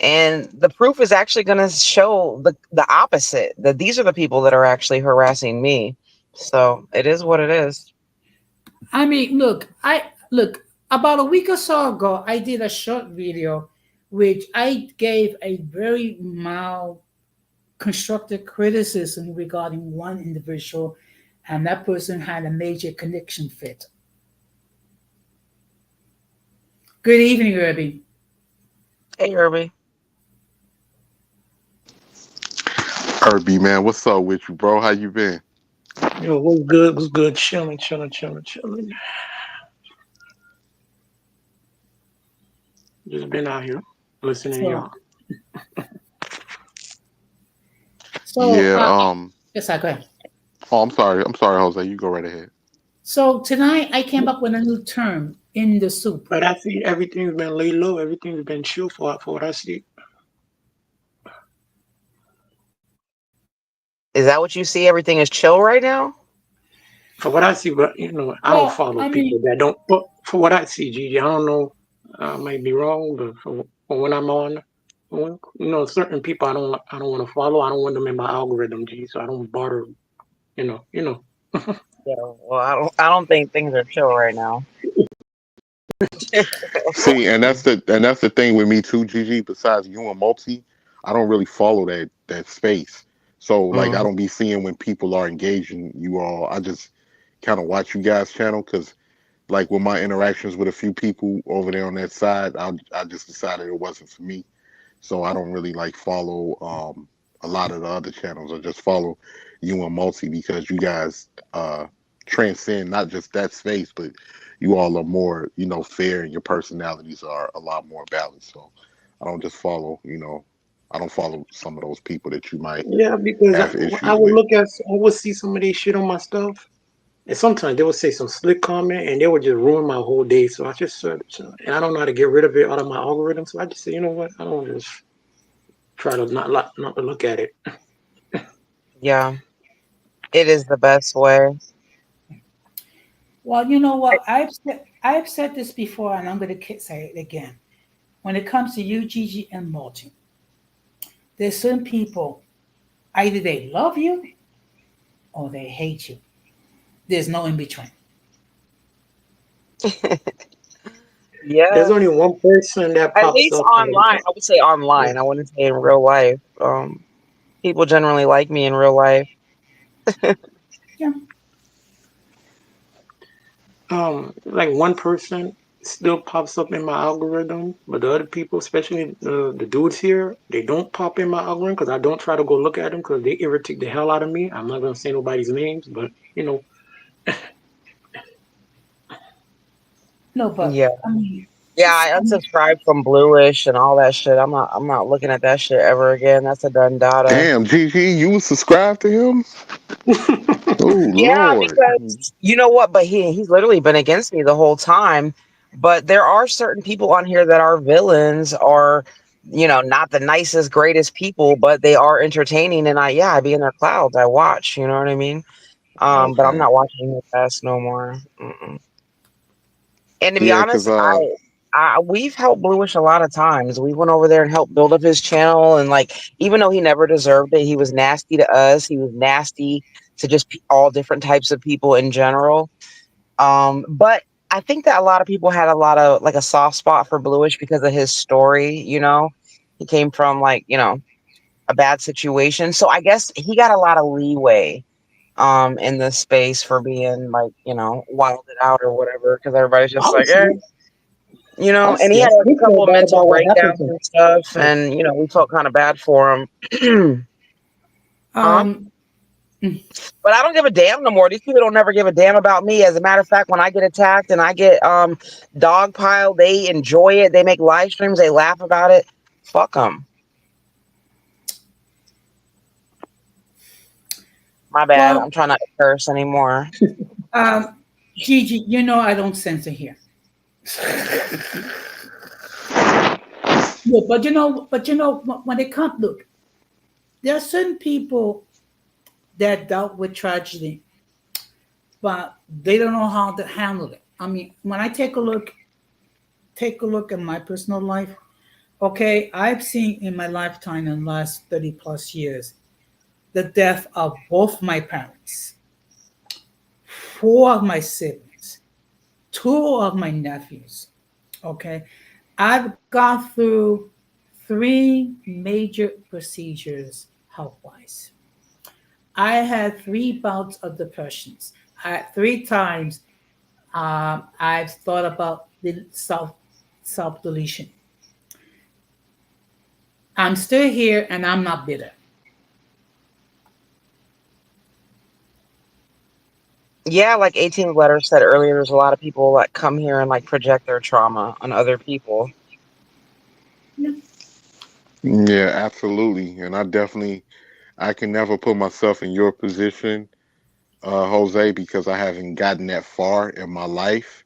And the proof is actually going to show the opposite, that these are the people that are actually harassing me. So it is what it is. I mean, look. About a week or so ago, I did a short video, which I gave a very mild, constructive criticism regarding one individual, and that person had a major connection fit. Good evening, Irby. Hey, Irby. Herbie, man, what's up with you, bro? How you been? Yo, what's good? What's good? Chilling, chilling, chilling, chilling. Just been out here listening to So, y'all. so Yeah. yes, I go ahead. Oh, I'm sorry. I'm sorry, Jose. You go right ahead. So tonight I came up with a new term in the soup. But I see everything's been laid low. Everything's been chill for what I see. Is that what you see? Everything is chill right now? For what I see, but I don't Well, follow I people mean, that don't. But for what I see, Gigi, I don't know. I might be wrong, but for when I'm on, certain people I don't want to follow. I don't want them in my algorithm, G. So I don't bother. You know. Yeah. Well, I don't think things are chill right now. See, and that's the thing with me too, Gigi. Besides you and Multi, I don't really follow that space. So like, I Mhm. don't be seeing when people are engaging you all. I just kind of watch you guys' channel because like with my interactions with a few people over there on that side, I just decided it wasn't for me. So I don't really like follow a lot of the other channels. I just follow you and Multi because you guys transcend not just that space, but you all are more, fair and your personalities are a lot more balanced. So I don't just follow, I don't follow some of those people that you might Yeah, because have I issues would with. look at, I would see some of this shit on my stuff. And sometimes they would say some slick comment and they would just ruin my whole day. So I just and I don't know how to get rid of it out of my algorithm. So I just say, you know what? I don't just try to not to look at it. Yeah, it is the best way. Well, you know what? I've said this before, and I'm going to say it again. When it comes to you, Gigi, and Martin, there's certain people either they love you or they hate you. There's no in between. There's Yeah, only one person that at pops least up and online. I would say yeah. online. I wouldn't say in real life. People generally like me in real life. Yeah. Like one person still pops up in my algorithm, but the other people, especially the dudes here, they don't pop in my algorithm because I don't try to go look at them because they irritate the hell out of me. I'm not gonna say nobody's names, but you know, No, but Yeah, I mean, yeah. I I mean, unsubscribed from Bluish and all that shit. I'm not looking at that shit ever again. That's a done data. Damn, GG, you was subscribed to him? Oh Yeah, Lord. because you know what? But he's literally been against me the whole time. But there are certain people on here that are villains, or not the nicest, greatest people, but they are entertaining. And I be in their clouds. I watch. You know what I mean? But I'm Okay. not watching his ass no more. Mm-mm. And to be Yeah, cause honest, we've helped Bluish a lot of times. We went over there and helped build up his channel, and like, even though he never deserved it, he was nasty to us. He was nasty to just all different types of people in general. But I think that a lot of people had a lot of like a soft spot for Bluish because of his story. He came from like a bad situation, so I guess he got a lot of leeway in the space for being like wilded out or whatever, because everybody's just like, eh. honestly, And he honestly, I had like still a couple feel of bad mental about what happened breakdowns to him. and stuff, Yeah. and we felt kind of bad for him. Huh? um, mm, But I don't give a damn no more. These people don't never give a damn about me. As a matter of fact, when I get attacked and I get dogpiled, they enjoy it. They make live streams. They laugh about it. Fuck them. My bad. well, I'm trying not to curse anymore. Gigi, you know I don't censor here. No, but when it comes, look, there are certain people that dealt with tragedy, but they don't know how to handle it. I mean, when I take a look at my personal life. Okay, I've seen in my lifetime in the last 30 plus years the death of both my parents, four of my siblings, two of my nephews. Okay, I've gone through three major procedures health wise. I had three bouts of depressions. Three times I've thought about the self deletion. I'm still here and I'm not bitter. Yeah, like 18 letters said earlier, there's a lot of people that come here and like project their trauma on other people. Yeah. Yeah, absolutely. And I can never put myself in your position, Jose, because I haven't gotten that far in my life.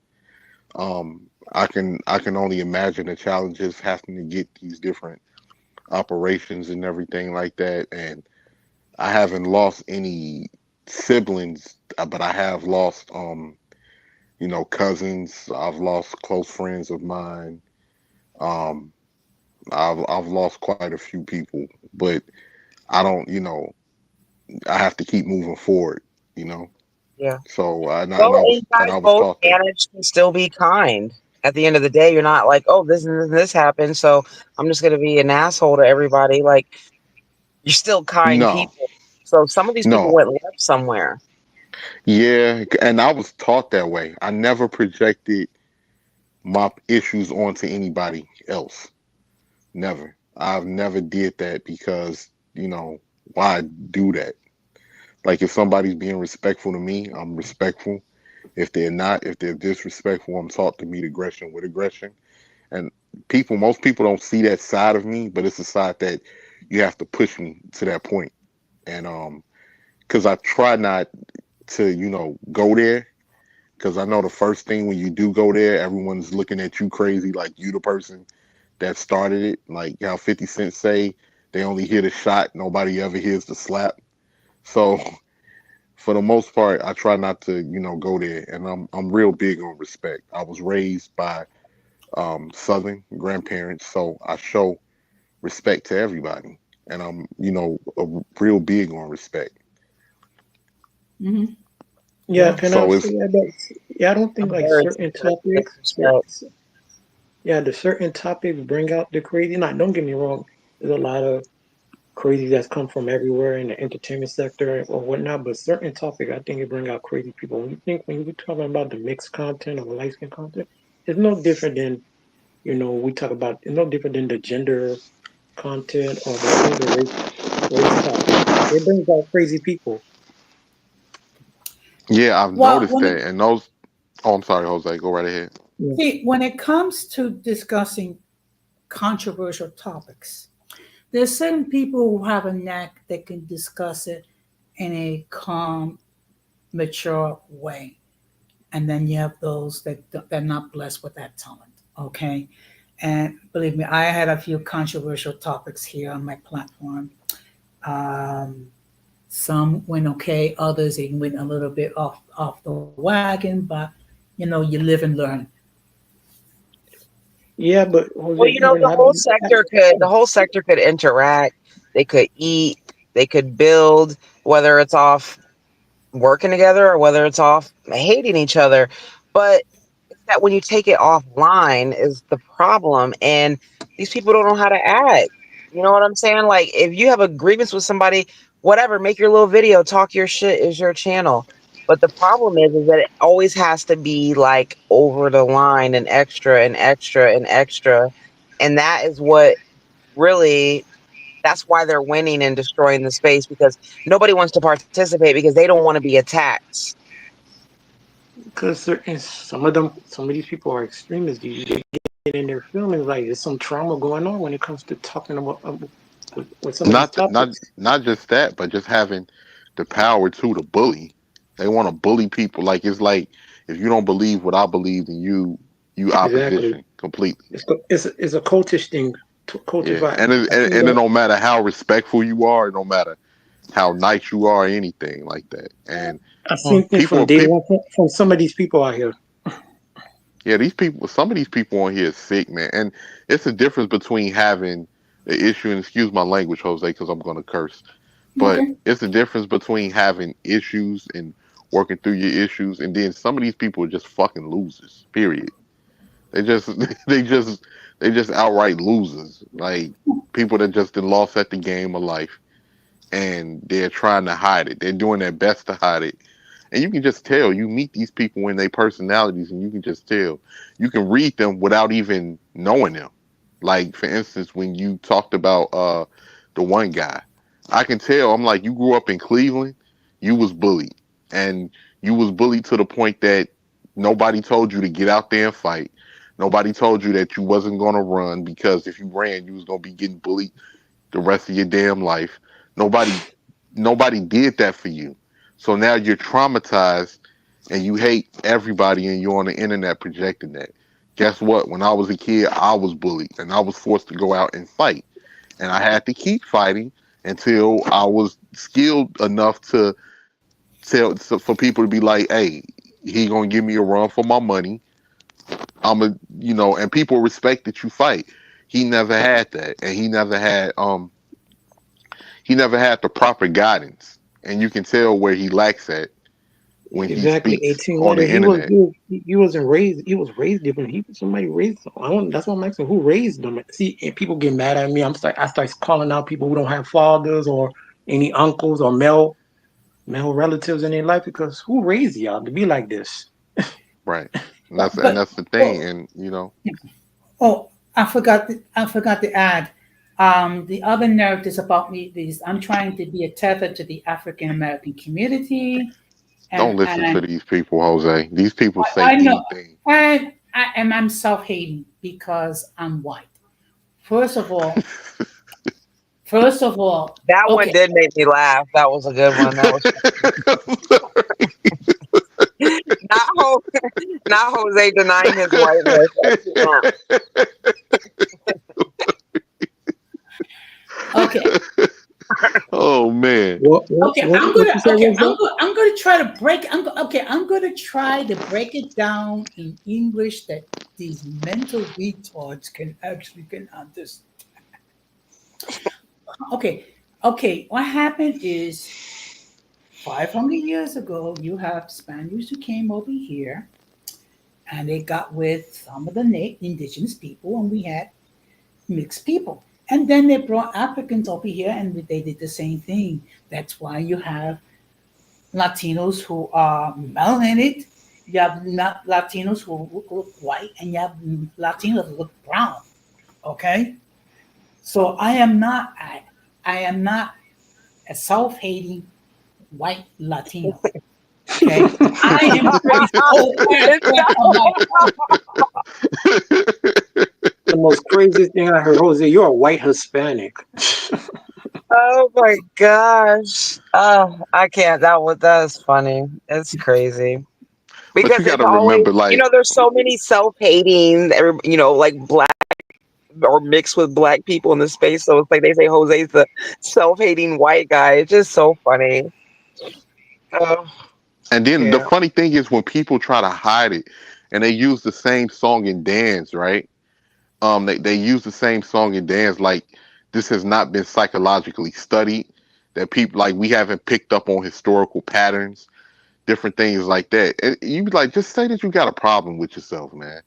I can only imagine the challenges having to get these different operations and everything like that. And I haven't lost any siblings, but I have lost cousins. I've lost close friends of mine. Um, I've lost quite a few people, but I don't, I have to keep moving forward, you know. Yeah. So Well, and you and guys I was both taught that. managed to still be kind. At the end of the day, you're not like, oh, this and this happened, so I'm just gonna be an asshole to everybody. Like, you're still kind No, people. So some of these people no, went left somewhere. yeah, and I was taught that way. I never projected my issues onto anybody else. Never. I've never did that because why do that? Like if somebody's being respectful to me, I'm respectful. If they're not, if they're disrespectful, I'm taught to meet aggression with aggression. And most people don't see that side of me, but it's a side that you have to push me to that point. And because I try not to go there, because I know the first thing when you do go there, everyone's looking at you crazy, like you the person that started it. Like how 50 Cent say, they only hear the shot, nobody ever hears the slap. So for the most part, I try not to, go there, and I'm real big on respect. I was raised by Southern grandparents, so I show respect to everybody, and I'm real big on respect. Hmm. Yeah, Yeah. can I So say it's that? Yeah, I don't think I'm like very certain with topics, respect. yeah, the certain topics bring out the crazy. Now, don't get me wrong. There's a lot of crazy that's come from everywhere in the entertainment sector or whatnot, but certain topic, I think it bring out crazy people. When you're talking about the mixed content or light skin content, it's no different than we talk about. It's no different than the gender content or the gender race topic. It brings out crazy people. Yeah, I've Well, noticed that, and those. Oh, I'm sorry, Jose. Go right ahead. Yeah. when it comes to discussing controversial topics, there's certain people who have a knack that can discuss it in a calm, mature way, and then you have those that are not blessed with that talent. Okay, and believe me, I had a few controversial topics here on my platform. Um, some went okay, others even went a little bit off the wagon, but you live and learn. Yeah, but Well, Jose, even the I whole be sector could interact. They could eat. They could build. Whether it's off working together or whether it's off hating each other, but it's that when you take it offline is the problem, and these people don't know how to act. You know what I'm saying? Like if you have a grievance with somebody, whatever, make your little video, talk your shit, is your channel. But the problem is that it always has to be like over the line and extra and extra and extra. And that is what really, that's why they're winning and destroying the space, because nobody wants to participate because they don't want to be attacked. because some of these people are extremists. They get in their feelings like there's some trauma going on when it comes to talking about with some of these Not topics. not just that, but just having the power to bully. They want to bully people. Like it's like if you don't believe what I believe, then you Exactly. opposition completely. It's a cultish thing, cultish Yeah, vibe. and I think it that don't matter how respectful you are, it don't matter how nice you are, anything like that. And I've Oh, seen things from day people, one from some of these people out here. yeah, these people, some of these people on here is sick, man. And it's a difference between having the issue, and excuse my language, Jose, because I'm gonna curse. But okay. it's the difference between having issues and working through your issues, and then some of these people are just fucking losers. Period. They just they just they just outright losers. Like people that just done lost at the game of life, and they're trying to hide it. They're doing their best to hide it. And you can just tell. You meet these people in their personalities, and you can just tell. You can read them without even knowing them. Like for instance, when you talked about the one guy, I can tell. I'm like, you grew up in Cleveland, you was bullied, and you was bullied to the point that nobody told you to get out there and fight. Nobody told you that you wasn't gonna run, because if you ran, you was gonna be getting bullied the rest of your damn life. Nobody nobody did that for you. So now you're traumatized and you hate everybody, and you're on the internet projecting that. Guess what? When I was a kid, I was bullied and I was forced to go out and fight. And I had to keep fighting until I was skilled enough to tell, for people to be like, hey, he gonna give me a run for my money. I'm a, and people respect that you fight. He never had that, and he never had the proper guidance, and you can tell where he lacks at when he Exactly, speaks 18 on letter. the internet. He wasn't raised. He was raised different. Somebody raised him. I don't. That's what I'm asking. Who raised them? See, and people get mad at me. I start calling out people who don't have fathers or any uncles or male relatives in their life, because who raised y'all to be like this? Right. And But, that's but the thing. oh, And oh, I forgot to add. The other narratives about me is I'm trying to be a tether to the African American community, don't and listen to and these people, Jose. These people say I know, anything. and I'm self-hating because I'm white. First of all, first of all, That one okay, did make me laugh. That was a good one. That was Not Jose, not Jose denying his whiteness. Okay. Oh man. Okay, I'm What gonna you say, okay, Rosa? I'm gonna try to break. I'm gonna try to break it down in English that these mental retards can understand. Okay, okay. What happened is 500 years ago, you have Spaniards who came over here, and they got with some of the indigenous people, and we had mixed people. And then they brought Africans over here, and they did the same thing. That's why you have Latinos who are melanated. You have not Latinos who look white, and you have Latinos who look brown. Okay, so I am not a self-hating white Latino. Okay, I am pretty old It's fashioned on my. The most craziest thing I heard, Jose, you're a white Hispanic. oh my gosh. Oh, I can't. That is funny. It's crazy. But you Because got it's to always, remember, like, there's so many self-hating, like black or mixed with black people in the space. So it's like they say Jose's the self-hating white guy. It's just so funny. Oh, and then the yeah. funny thing is when people try to hide it, and they use the same song and dance, right? They use the same song and dance like this has not been psychologically studied. That people like we haven't picked up on historical patterns, different things like that. And you be like, just say that you got a problem with yourself, man.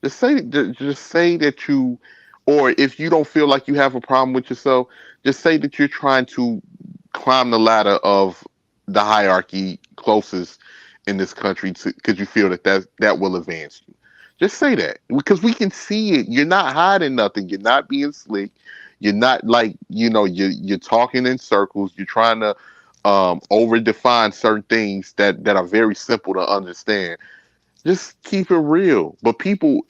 Just say that you, or if you don't feel like you have a problem with yourself, just say that you're trying to climb the ladder of the hierarchy closest in this country because you feel that will advance you. Just say that because we can see it. You're not hiding nothing. You're not being slick. You're not like you're talking in circles. You're trying to over define certain things that are very simple to understand. Just keep it real. But people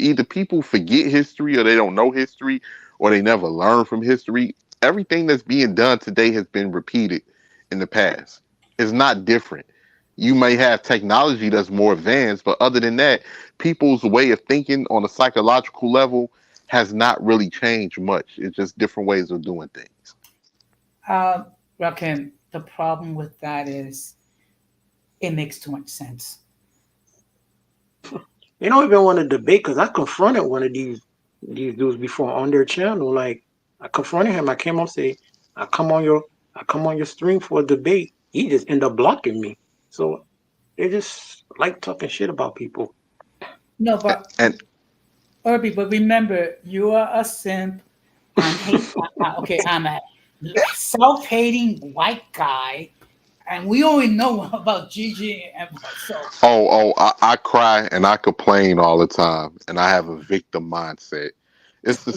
forget history or they don't know history or they never learn from history. Everything that's being done today has been repeated in the past. It's not different. You may have technology that's more advanced, but other than that, people's way of thinking on a psychological level has not really changed much. It's just different ways of doing things. Rakim, the problem with that is it makes too much sense. They don't even want to debate because I confronted one of these dudes before on their channel. Like I confronted him. I came up say, I come on your stream for a debate. He just end up blocking me. So they just like talking shit about people. No, but And Irby, but remember, you are a simp. I'm hate. Okay, I'm a self-hating white guy, and we only know about Gigi and myself. I cry and I complain all the time, and I have a victim mindset. It's the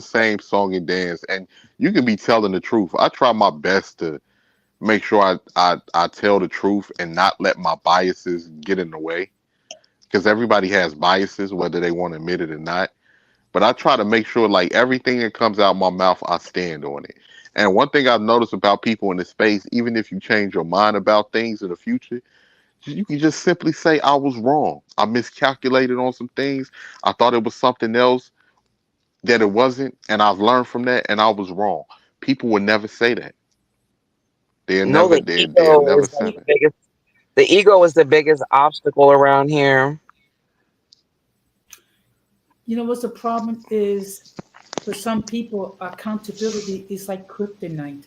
same song and dance, and you can be telling the truth. I try my best to make sure I tell the truth and not let my biases get in the way, because everybody has biases, whether they want to admit it or not. But I try to make sure, like, everything that comes out my mouth, I stand on it. And one thing I've noticed about people in this space, even if you change your mind about things in the future, you can just simply say I was wrong. I miscalculated on some things. I thought it was something else that it wasn't, and I've learned from that, and I was wrong. People would never say that. They'll No, never the they'll ego never is say like the that. biggest. The ego is the biggest obstacle around here. You know what's the problem is for some people, accountability is like kryptonite.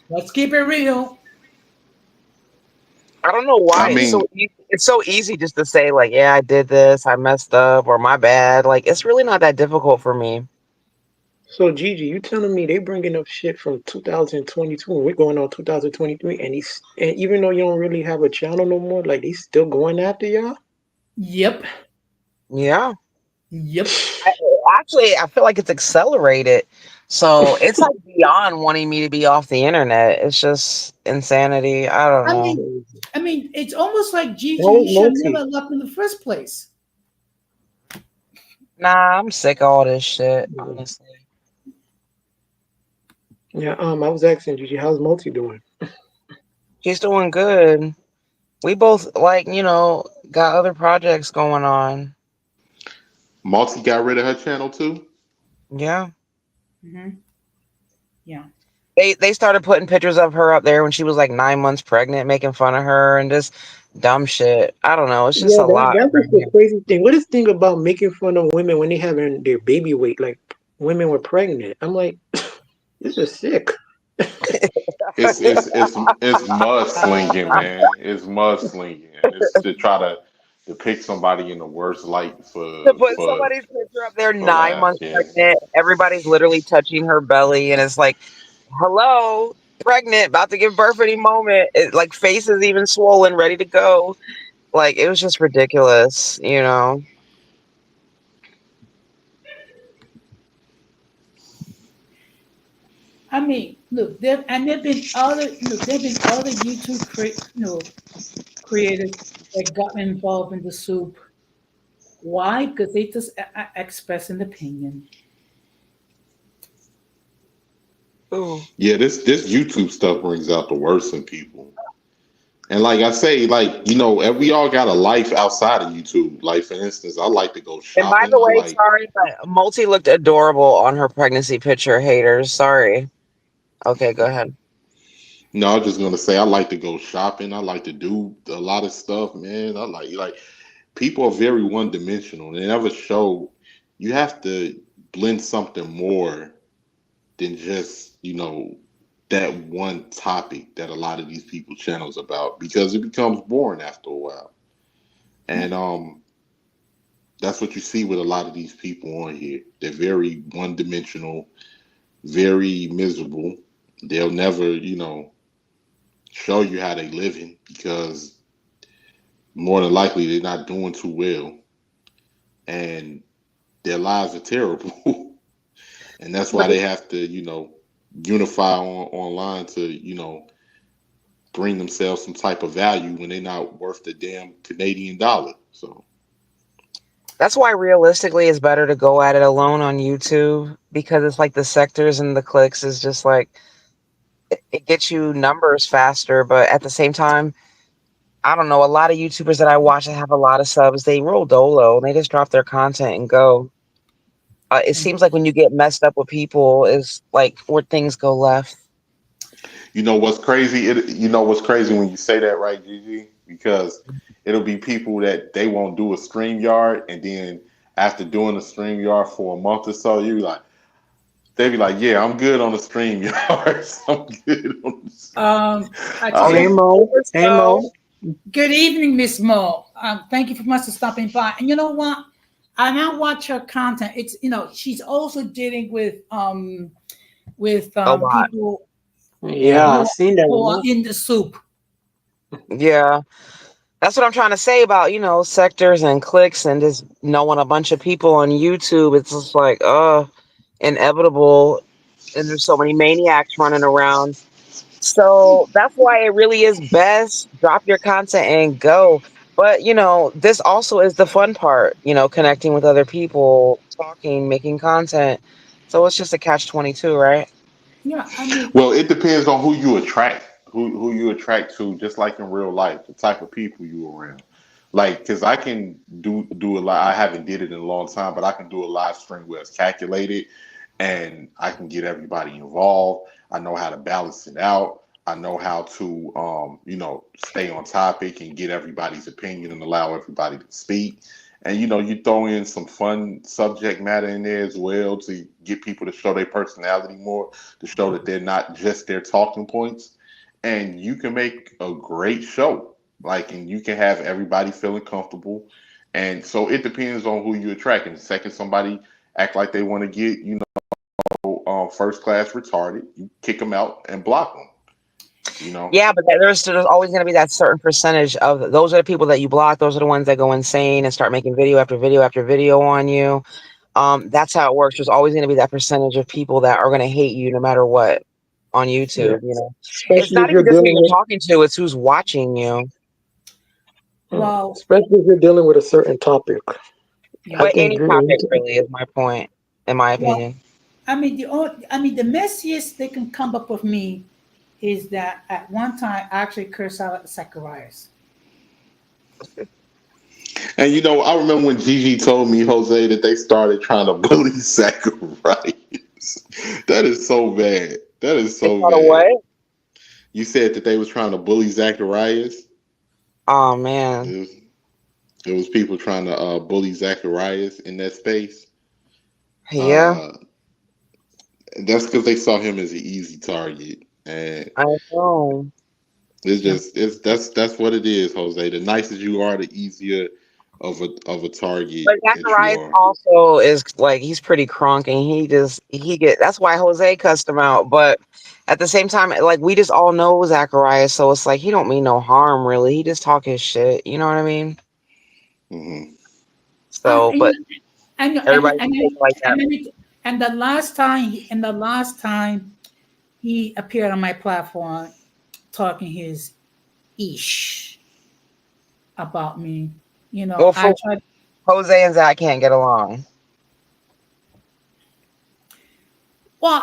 Let's keep it real. I don't know I why mean, it's so easy just to say like, yeah, I did this, I messed up, or my bad. Like it's really not that difficult for me. So Gigi, you telling me they bringing up shit from 2022 and we're going on 2023, and even though you don't really have a channel no more, like they still going after y'all? Yep. Yeah. Yep. I, Actually, I feel like it's accelerated. So it's like beyond wanting me to be off the internet. It's just insanity. I don't I know. mean, it's almost like Gigi No, should Multi. never left in the first place. Nah, I'm sick of all this shit, honestly. Yeah, I was asking Gigi, how's Multi doing? She's doing good. We both got other projects going on. Malty got rid of her channel too. Yeah. Hmm. Yeah. They started putting pictures of her up there when she was like 9 months pregnant, making fun of her and just dumb shit. I don't know. It's just Yeah, a lot that's right just the crazy thing. What is the thing about making fun of women when they having their baby weight? Like women were pregnant. I'm like, this is sick. It's it's it's it's mudslinging, man. It's mudslinging, and it's to try to depict somebody in the worst light to for put for somebody's picture up there for 9 months laughs. Yeah. pregnant. Everybody's literally touching her belly, and it's like, hello, pregnant, about to give birth any moment. Like face is even swollen, ready to go. Like it was just ridiculous. I mean, look, there've been other YouTube creators that got involved in the soup. Why? Because they just express an opinion. Ooh. Yeah, this YouTube stuff brings out the worst in people. And like I say, like, we all got a life outside of YouTube. Like for instance, I like to go And by shopping. the I way, like sorry, but Multi looked adorable on her pregnancy picture. Haters, sorry. Okay, go ahead. no, I'm just gonna say I like to go shopping. I like to do a lot of stuff, man. I like people are very one dimensional. They never show you have to blend something more than just, that one topic that a lot of these people channels about because it becomes boring after a while. And that's what you see with a lot of these people on here. They're very one dimensional, very miserable. They'll never, show you how they living because more than likely they're not doing too well and their lives are terrible. And that's why But they have to, unify online to, bring themselves some type of value when they're not worth the damn Canadian dollar. So that's why realistically it's better to go at it alone on YouTube because it's like the sectors and the clicks is just like it gets you numbers faster, but at the same time, I don't know, a lot of YouTubers that I watch that have a lot of subs, they roll dolo and they just drop their content and go. It seems like when you get messed up with people is like where things go left. you know what's crazy? What's crazy when you say that, right, Gigi? Because it'll be people that they won't do a stream yard, and then after doing a stream yard for a month or so, they be like, "Yeah, I'm good on the stream yards. I'm good on the." I I just Hey want mean, Mo, hey Mo. So good evening, Miss Mo. Thank you for much for stopping by. And you know what? I now watch her content. It's she's also dealing with a lot. people Yeah, Yeah. I seen that who one, are Mo. in the soup. Yeah. That's what I'm trying to say about, sectors and clicks and just knowing a bunch of people on YouTube. It's just like, inevitable. And there's so many maniacs running around. So that's why it really is best drop your content and go. But, this also is the fun part, connecting with other people, talking, making content. So it's just a catch 22, right? Yeah, I mean, well, it depends on who you attract, who you attract to, just like in real life, the type of people you around. Like, because I can do a lot. I haven't did it in a long time, but I can do a live stream where it's calculated, and I can get everybody involved. I know how to balance it out. I know how to, stay on topic and get everybody's opinion and allow everybody to speak. And you throw in some fun subject matter in there as well to get people to show their personality more, to show that they're not just their talking points. And you can make a great show. Like, and you can have everybody feeling comfortable. And so it depends on who you attract. And the second somebody act like they want to get, first class retarded, you kick them out and block them. You know. Yeah, but there's always going to be that certain percentage of those are the people that you block. Those are the ones that go insane and start making video after video after video on you. That's how it works. There's always going to be that percentage of people that are going to hate you no matter what on Yeah, YouTube. It's especially not if even you're just who dealing you're with, talking to; it's who's watching you. well, especially if you're dealing with a certain topic. I yeah. But think any you topic really is my point, in my Well, opinion. I mean the messiest they can come up with me is that at one time I actually cursed out Zacharias. And I remember when Gigi told me, Jose, that they started trying to bully Zacharias. That is so bad. That is They so thought of bad. what? You said that they was trying to bully Zacharias. Oh man. It was people trying to bully Zacharias in that space. Yeah, Uh, that's because they saw him as an easy target, and I know. it's Yeah. just that's what it is, Jose. The nicer you are, the easier of a target But that you Zacharias are. also is like he's pretty crunk and he get that's why Jose cussed him out. But at the same time, like we just all know Zacharias, so it's like he don't mean no harm really. He just talk his shit. You know what I mean? Hmm. So, but And everybody can take it like that. and, and the last time he appeared on my platform talking his ish about me, Well, I for tried. Jose and Zach can't get along. Well,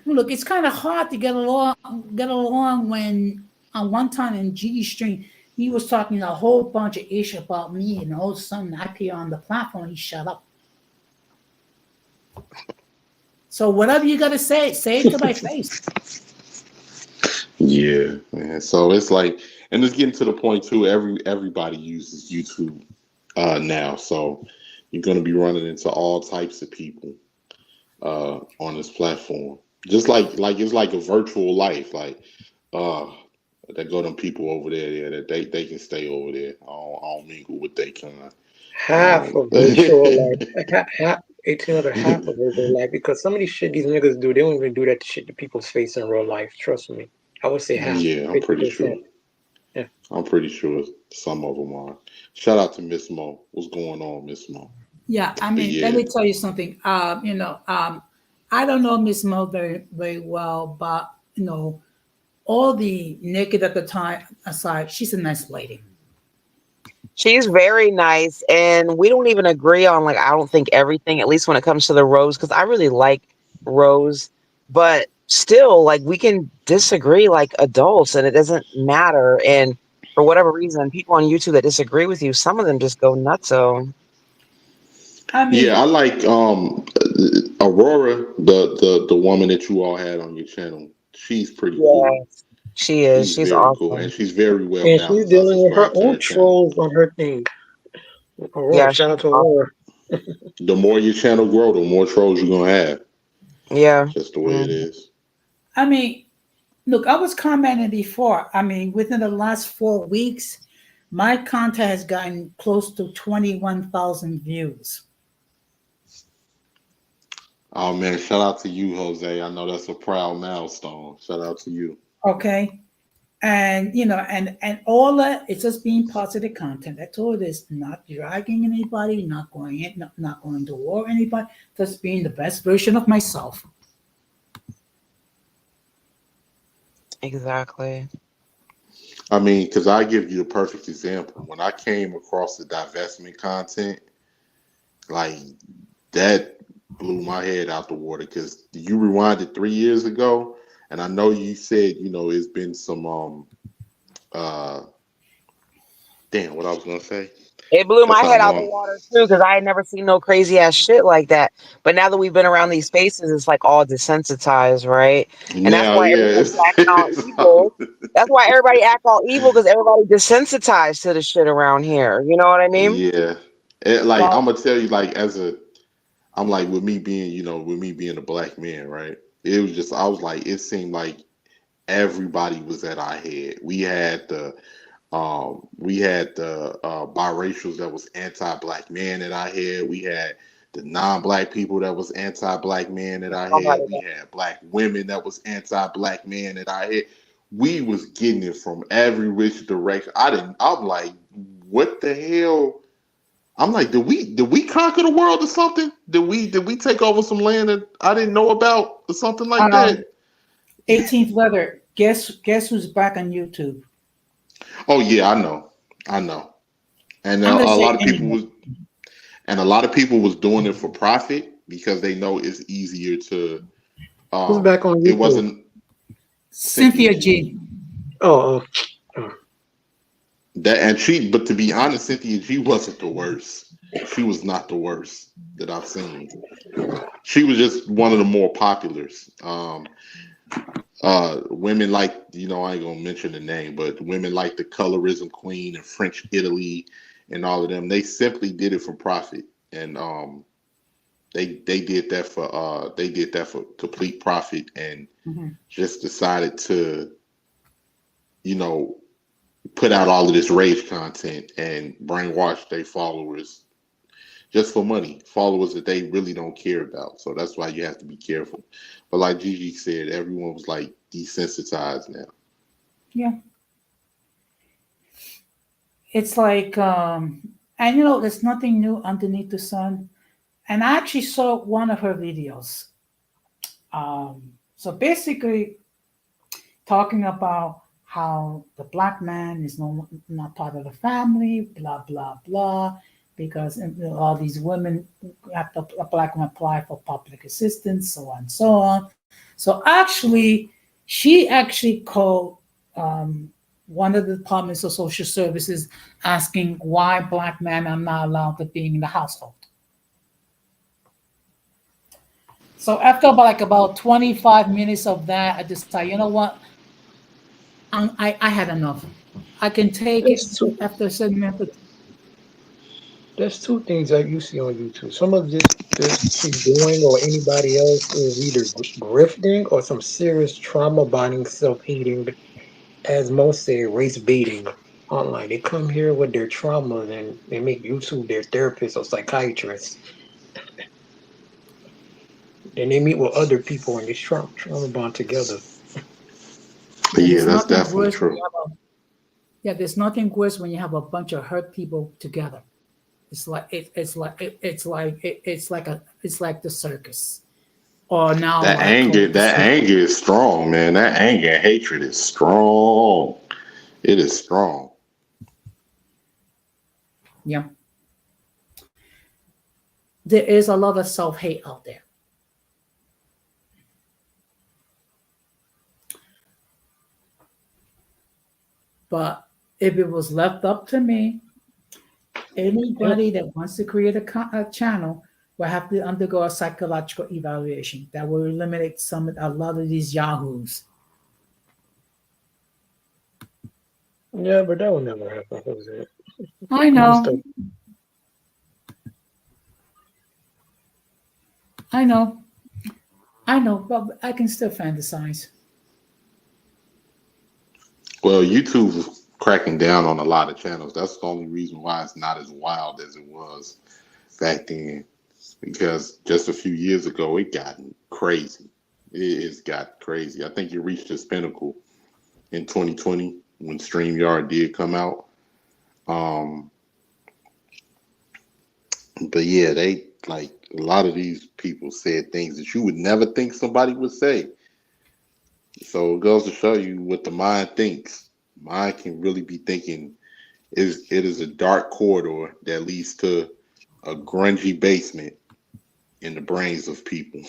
look, it's kind of hard to get along when on one time in G stream he was talking a whole bunch of ish about me, and all of a sudden I appear on the platform, he shut up. So whatever you gotta say it to my face. Yeah, man. So it's like, and it's getting to the point too. Everybody uses YouTube now, so you're gonna be running into all types of people on this platform. Just like it's like a virtual life. Like uh, that go them people over there. Yeah, that they can stay over there. I don't mingle with they kind. Half of virtual Yeah, life. It's another half of virtual life because some of these shit these niggas do, they don't even do that shit to people's face in real life. Trust me. I would say half, I'm pretty sure. 50%. Yeah. I'm pretty sure some of them are. Shout out to Miss Mo. What's going on, Miss Mo? Yeah, But let yeah, me tell you something. I don't know Miss Mo very very well, but all the naked at the time aside, she's a nice lady. She's very nice, and we don't even agree on like I don't think everything. At least when it comes to the Rose, because I really like Rose, but still, like we can disagree like adults, and it doesn't matter. And for whatever reason, people on YouTube that disagree with you, some of them just go nuts. So I yeah, I mean, like Aurora, the woman that you all had on your channel. She's pretty cool. yeah, she is. She's She's very cool, and awesome. she's very well And she's balanced. I dealing with her subscribe to own her channel. trolls on her thing. Aurora, Yeah, shout she's out to awesome. Aurora. The more your channel grow, the more trolls you're gonna have. Yeah. Just the way it Mhm. is. I mean, look, I was commenting before. I mean, within the last 4 weeks, my content has gotten close to 21,000 views. Oh man, shout out to you, Jose. I know that's a proud milestone. Shout out to you. Okay. And and all that, it's just being positive content. That's all it is. Not dragging anybody, not going to war anybody, just being the best version of myself. Exactly. I mean, because I give you a perfect example. When I came across the divestment content, like that blew my head out the water. Because you rewinded 3 years ago, and I know you said it's been some uh damn what I was gonna say. It blew That's my how I head know out the water too because I had never seen no crazy ass shit like that. But now that we've been around these spaces, it's like all desensitized, right? And that's now. why Yeah, everybody's it's, acting all evil. That's why everybody act all evil because everybody desensitized to the shit around here. You know what I mean? yeah. Like Well, I'm gonna tell you, like I'm like with me being a black man, right? It was just I was like, it seemed like everybody was at our head. We had the biracials that was anti-black man in our head. We had the non-black people that was anti-black man in our head. We had black women that was anti-black man in our head. We was getting it from every which direction. I'm like, what the hell? I'm like, did we conquer the world or something? Did we take over some land that I didn't know about or something like um, that? 18th letter. Guess who's back on YouTube? Oh yeah, I know. And I'm gonna a say lot of people anybody. was and a lot of people was doing it for profit because they know it's easier to Who's back on it YouTube? wasn't Cynthia G. Oh, oh. But to be honest, Cynthia G wasn't the worst. She was not the worst that I've seen. She was just one of the more populars. Women like, I ain't gonna mention the name, but women like the Colorism Queen and French Italy and all of them, they simply did it for profit. And they did that for complete profit, and just decided to, put out all of this rage content and brainwash their followers just for money, followers that they really don't care about. So that's why you have to be careful. But like Gigi said, everyone was like desensitized now. Yeah. It's like, and there's nothing new underneath the sun. And I actually saw one of her videos. So basically, talking about how the black man is not part of the family, blah, blah, blah, because all these women, after a black woman apply for public assistance, so on and so on. So actually, she actually called one of the departments of social services asking why black men are not allowed to be in the household. So after about 25 minutes of that, I decided, you know what? I had enough. I can take it after a certain minute. There's two things that you see on YouTube. Some of this she's doing, or anybody else, is either grifting or some serious trauma bonding, self-hating, as most say, race baiting online. They come here with their traumas and they make YouTube their therapist or psychiatrist. Then they meet with other people and they trauma bond together. But yeah, that's definitely true. There's nothing worse when you have a bunch of hurt people together. It's like it's like the circus. Or now that anger is strong, man. That anger and hatred is strong. It is strong. Yeah. There is a lot of self-hate out there. But if it was left up to me, anybody that wants to create a channel will have to undergo a psychological evaluation that will eliminate a lot of these yahoos. Yeah, but that will never happen, Jose. I know. I know, but I can still fantasize. Well, YouTube's cracking down on a lot of channels. That's the only reason why it's not as wild as it was back then. Because just a few years ago, it got crazy. It's got crazy. I think it reached its pinnacle in 2020 when StreamYard did come out. But yeah, they like a lot of these people said things that you would never think somebody would say. So it goes to show you what the mind thinks. Mind can really be thinking it is a dark corridor that leads to a grungy basement in the brains of people.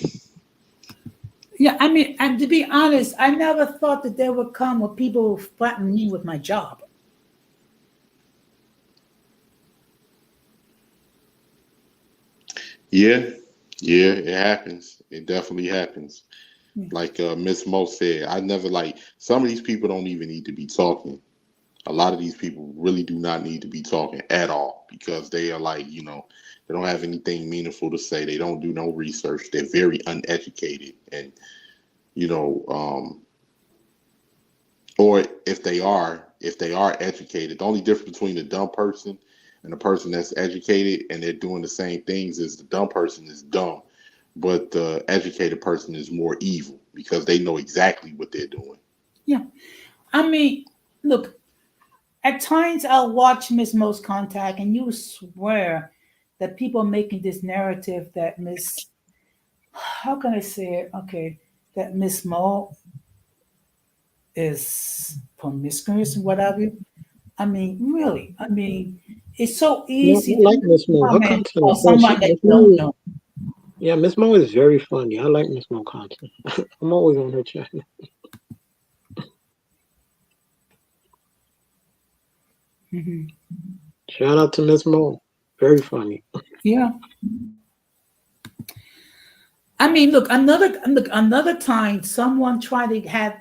Yeah, I mean, and to be honest, I never thought that there would come where people would threaten me with my job. Yeah, it happens. It definitely happens. Like Miss Mo said, I never some of these people don't even need to be talking. A lot of these people really do not need to be talking at all because they are they don't have anything meaningful to say. They don't do no research. They're very uneducated, and or if they are educated, the only difference between a dumb person and a person that's educated and they're doing the same things is the dumb person is dumb, but the educated person is more evil because they know exactly what they're doing. Yeah. I mean, look, at times I'll watch Miss Mo's contact and you swear that people are making this narrative that how can I say it? Okay, that Miss Mo is promiscuous and what have you. I mean, really, it's so easy to like Miss Mo. Her content is someone that don't know. Yeah, Miss Mo is very funny. I like Miss Mo content. I'm always on her channel. Hmm. Shout out to Miss Mo. Very funny. Yeah. I mean, look, another time someone tried to have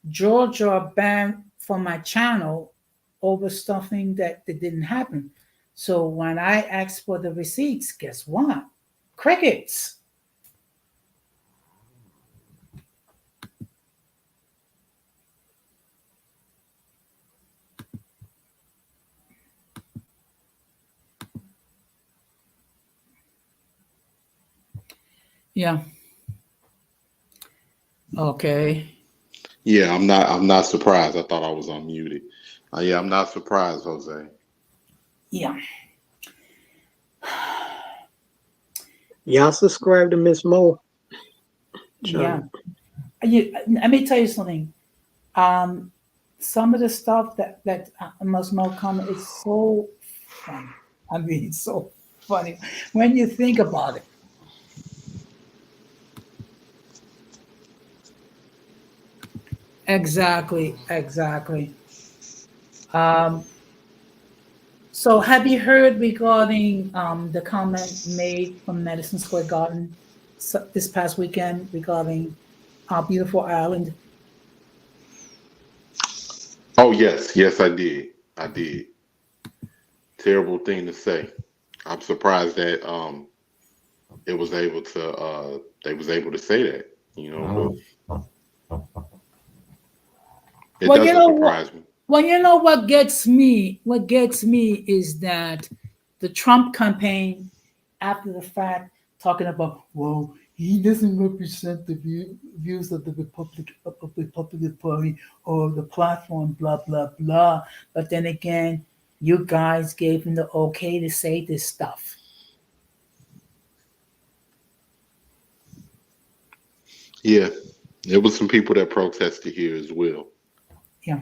Georgia banned from my channel over something that didn't happen. So when I asked for the receipts, guess what? Crickets. Yeah. Okay. Yeah, I'm not surprised. I thought I was unmuted. Yeah, I'm not surprised, Jose. Yeah. Y'all subscribe to Miss Mo Yeah. channel. Let me tell you something. Um, some of the stuff that must know comment is so funny. I mean, it's so funny when you think about it. Exactly, exactly. Um, so have you heard regarding the comment made from Madison Square Garden this past weekend regarding our beautiful island? Oh yes, yes, I did. I did. Terrible thing to say. I'm surprised that it was able to they was able to say that. But it Well, you doesn't know what? surprise me. Well, you know what gets me? What gets me is that the Trump campaign, after the fact, talking about, well, he doesn't represent the views of the Republican Party or the platform, blah blah blah. But then again, you guys gave him the okay to say this stuff. Yeah, there was some people that protested here as well. Yeah.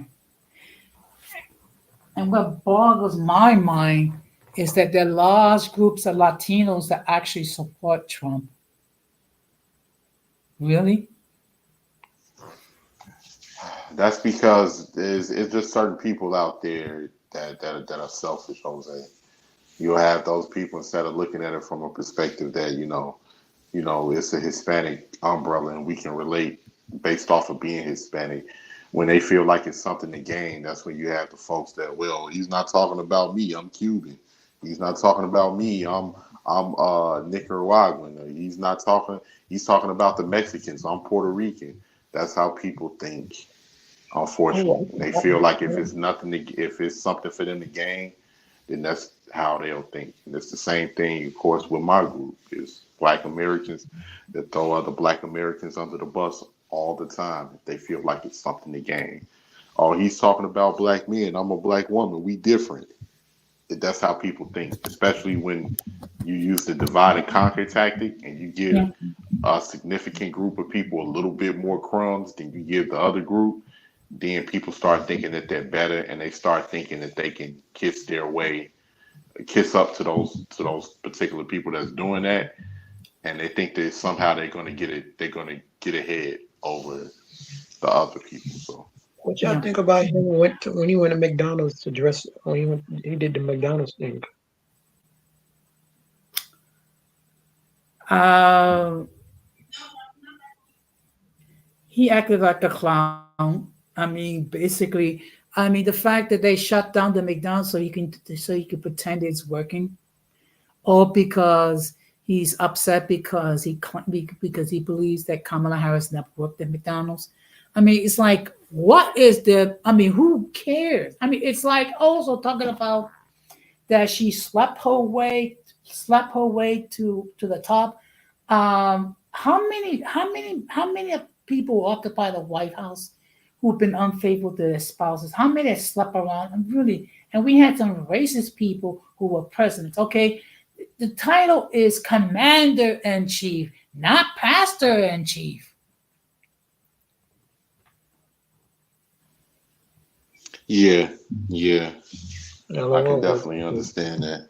And what boggles my mind is that there are large groups of Latinos that actually support Trump. Really? That's because it's just certain people out there that are selfish, Jose. You'll have those people instead of looking at it from a perspective that it's a Hispanic umbrella and we can relate based off of being Hispanic. When they feel like it's something to gain, that's when you have the folks that, well, he's not talking about me, I'm Cuban. He's not talking about me, I'm Nicaraguan. He's talking about the Mexicans, I'm Puerto Rican. That's how people think, unfortunately. Oh, They feel like if it's something for them to gain, then that's how they'll think. And it's the same thing, of course, with my group is Black Americans that throw other Black Americans under the bus all the time if they feel like it's something to gain. Oh, he's talking about black men. I'm a black woman. We different. That's how people think, especially when you use the divide and conquer tactic and you Yeah. give a significant group of people a little bit more crumbs than you give the other group. Then people start thinking that they're better and they start thinking that they can kiss up to those particular people that's doing that, and they think that somehow they're going to get ahead over the other people. So what y'all Yeah. think about him when he went to McDonald's to dress when he did the McDonald's thing? Uh, he acted like a clown. I mean, basically, I mean, the fact that they shut down the McDonald's so he can pretend it's working, or because he's upset because he believes that Kamala Harris never worked at McDonald's. I mean, it's like, what is the? I mean, who cares? I mean, it's like also talking about that she slept her way to the top. How many people occupy the White House who've been unfaithful to their spouses? How many have slept around? And we had some racist people who were presidents. Okay, the title is Commander in Chief, not Pastor in Chief. yeah, yeah, I can LOL. definitely understand that.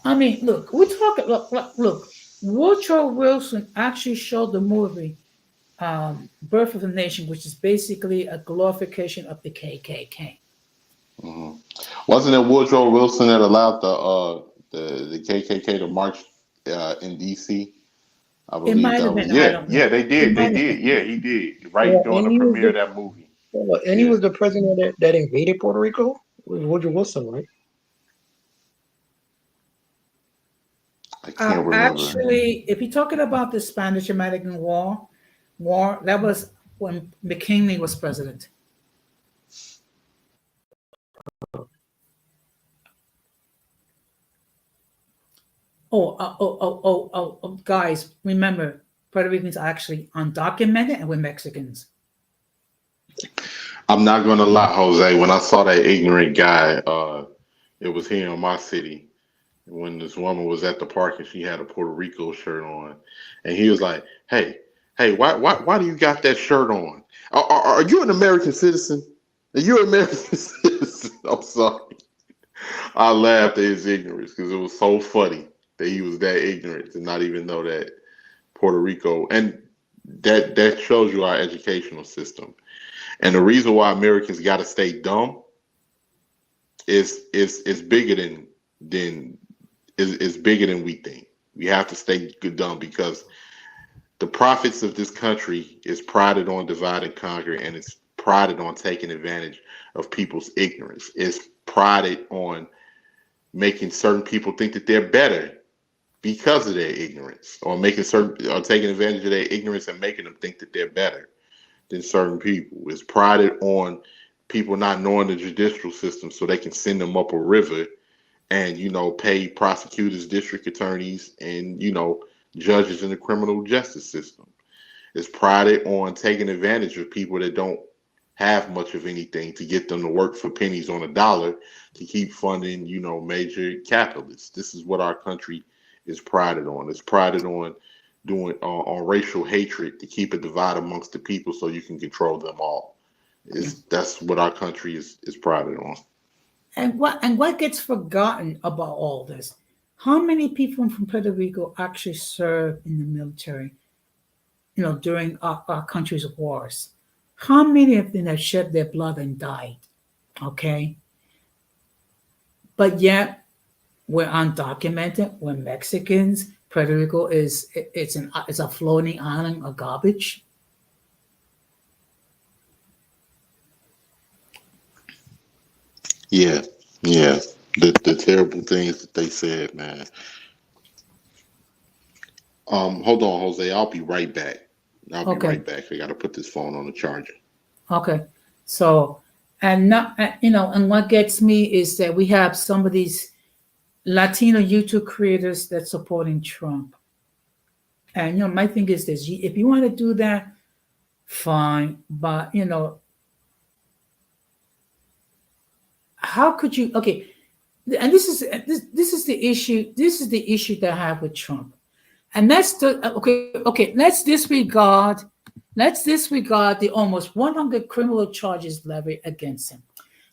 I mean, look, we're talking. Look. Woodrow Wilson actually showed the movie Birth of a Nation, which is basically a glorification of the KKK. Hmm. Wasn't it Woodrow Wilson that allowed the KKK to march in D.C.? I It believe might that have was been. I don't know. they It did, might have been. yeah, he did right Yeah, during and the he was premiere the of that movie. and he Yeah, was the president that invaded Puerto Rico. It was Woodrow Wilson, right? I can't remember. Actually, if you're talking about the Spanish-American War that was when McKinley was president. Guys, remember, Puerto Ricans are actually undocumented and we're Mexicans. I'm not gonna lie, Jose. When I saw that ignorant guy, it was here in my city. When this woman was at the park and she had a Puerto Rico shirt on, and he was like, "Hey, why do you got that shirt on? Are you an American citizen? Are you an American citizen?" I'm sorry. I laughed at his ignorance because it was so funny that he was that ignorant to not even know that Puerto Rico, and that shows you our educational system. And the reason why Americans got to stay dumb is bigger than is bigger than we think. We have to stay dumb because the profits of this country is prided on divide and conquer, and it's prided on taking advantage of people's ignorance. It's prided on making certain people think that they're better because of their ignorance, or making certain or taking advantage of their ignorance and making them think that they're better than certain people. It's prided on people not knowing the judicial system so they can send them up a river and pay prosecutors, district attorneys, and judges in the criminal justice system. It's prided on taking advantage of people that don't have much of anything to get them to work for pennies on a dollar to keep funding, major capitalists. This is what our country is prided on. It's prided on doing on racial hatred to keep a divide amongst the people so you can control them all. Yeah. That's what our country is prided on. And what gets forgotten about all this? How many people from Puerto Rico actually served in the military, during our country's wars? How many of them have shed their blood and died? Okay. But yet we're undocumented, we're Mexicans. Puerto Rico it's a floating island of garbage. Yeah, yeah. The terrible things that they said, man. Hold on, Jose. I'll be right back. I'll be Okay. right back. I got to put this phone on the charger. Okay. So, and not, and what gets me is that we have some of these Latino YouTube creators that's supporting Trump. And, my thing is this: if you want to do that, fine. But, how could you? Okay, and this is the issue. This is the issue that I have with Trump, and that's the okay. Okay, Let's disregard the almost 100 criminal charges levied against him.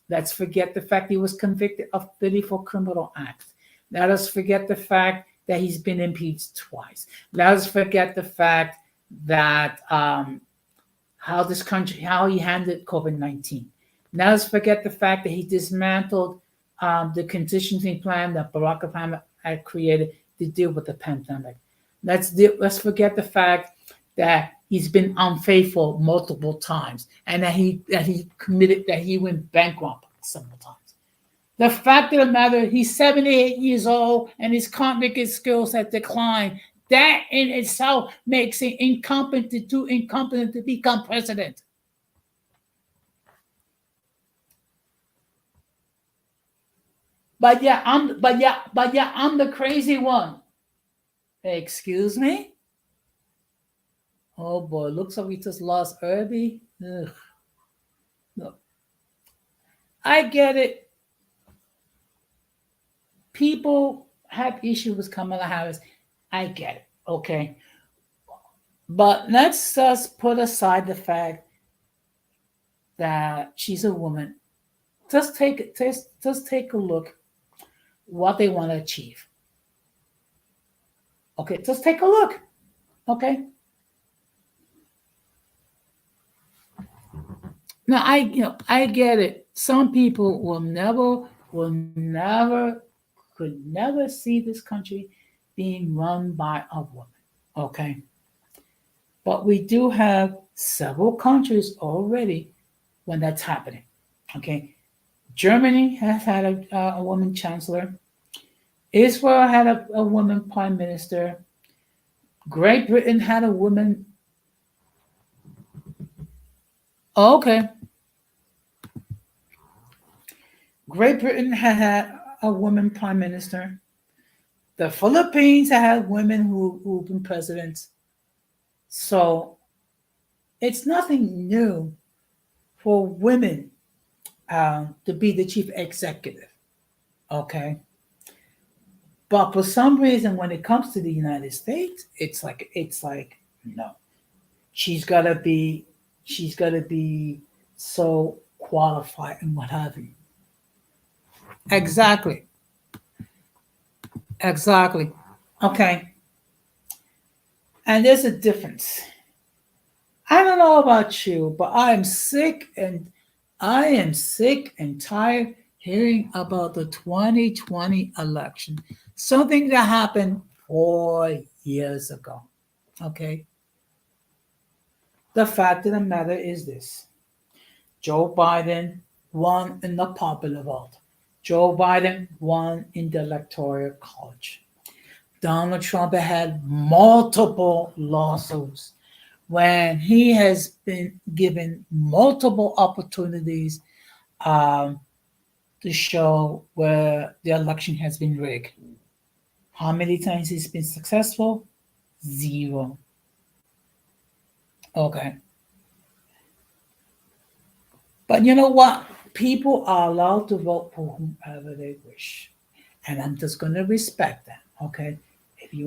Let's forget the fact he was convicted of 34 criminal acts. Let us forget the fact that he's been impeached twice. Let us forget the fact that how he handled COVID-19. Let us forget the fact that he dismantled the contingency plan that Barack Obama had created to deal with the pandemic. Let's forget the fact that he's been unfaithful multiple times and that he went bankrupt several times. The fact of the matter, he's 78 years old and his cognitive skills have declined. That in itself makes him incompetent to become president. But yeah, I'm the crazy one. Excuse me? Oh boy, looks like we just lost Irby. Ugh. No. I get it. People have issues with Kamala Harris. I get it. Okay. But let's just put aside the fact that she's a woman. Just take a look what they want to achieve. Okay, just take a look. Okay. Now I get it. Some people could never see this country being run by a woman. Okay. But we do have several countries already when that's happening. Okay. Germany has had a woman chancellor. Israel had a woman prime minister. Great Britain had a woman. Oh, okay. Great Britain had a woman prime minister. The Philippines had women who've been presidents. So it's nothing new for women to be the chief executive. Okay. But for some reason, when it comes to the United States, it's like no, she's gotta be she's gotta be so qualified and what have you. Exactly, exactly. Okay, and there's a difference. I don't know about you, but I am sick and tired hearing about the 2020 election. Something that happened 4 years ago. Okay. The fact of the matter is this: Joe Biden won in the popular vote. Joe Biden won in the electoral college. Donald Trump had multiple lawsuits when he has been given multiple opportunities um, to show where the election has been rigged. How many times he's been successful? Zero. Okay. But you know what? People are allowed to vote for whomever they wish. And I'm just gonna respect that. Okay. If you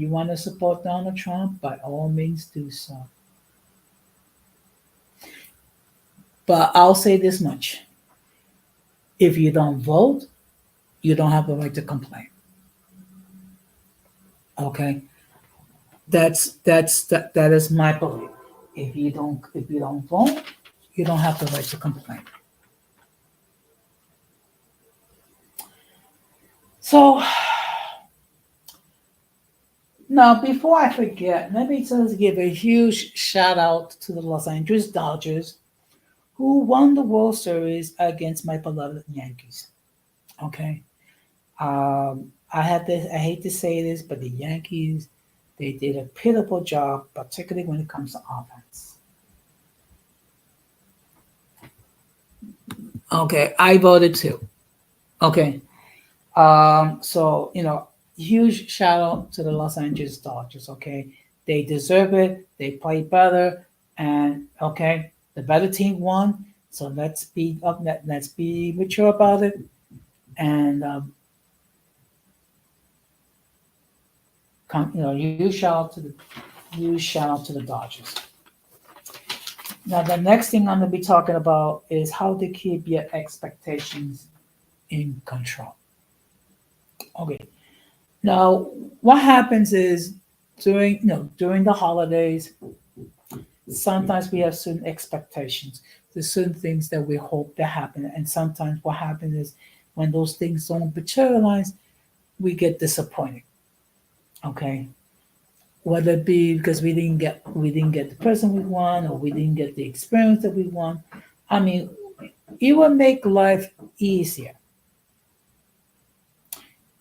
wanna support Donald Trump, by all means do so. But I'll say this much. If you don't vote, you don't have the right to complain. Okay. That is my belief. If you don't vote, you don't have the right to complain. So now, before I forget, let me just give a huge shout out to the Los Angeles Dodgers, who won the World Series against my beloved Yankees. Okay, I hate to say this, but the Yankees, they did a pitiful job, particularly when it comes to offense. Okay, I voted too. Okay, so huge shout out to the Los Angeles Dodgers. Okay, they deserve it. They play better, and okay, the better team won. So let's be up. Let's be mature about it. And you shout out to the Dodgers. Now the next thing I'm gonna be talking about is how to keep your expectations in control. Okay. Now, what happens is during the holidays, sometimes we have certain expectations. There's certain things that we hope to happen, and sometimes what happens is when those things don't materialize, we get disappointed. Okay, whether it be because we didn't get the person we want, or we didn't get the experience that we want. I mean, it will make life easier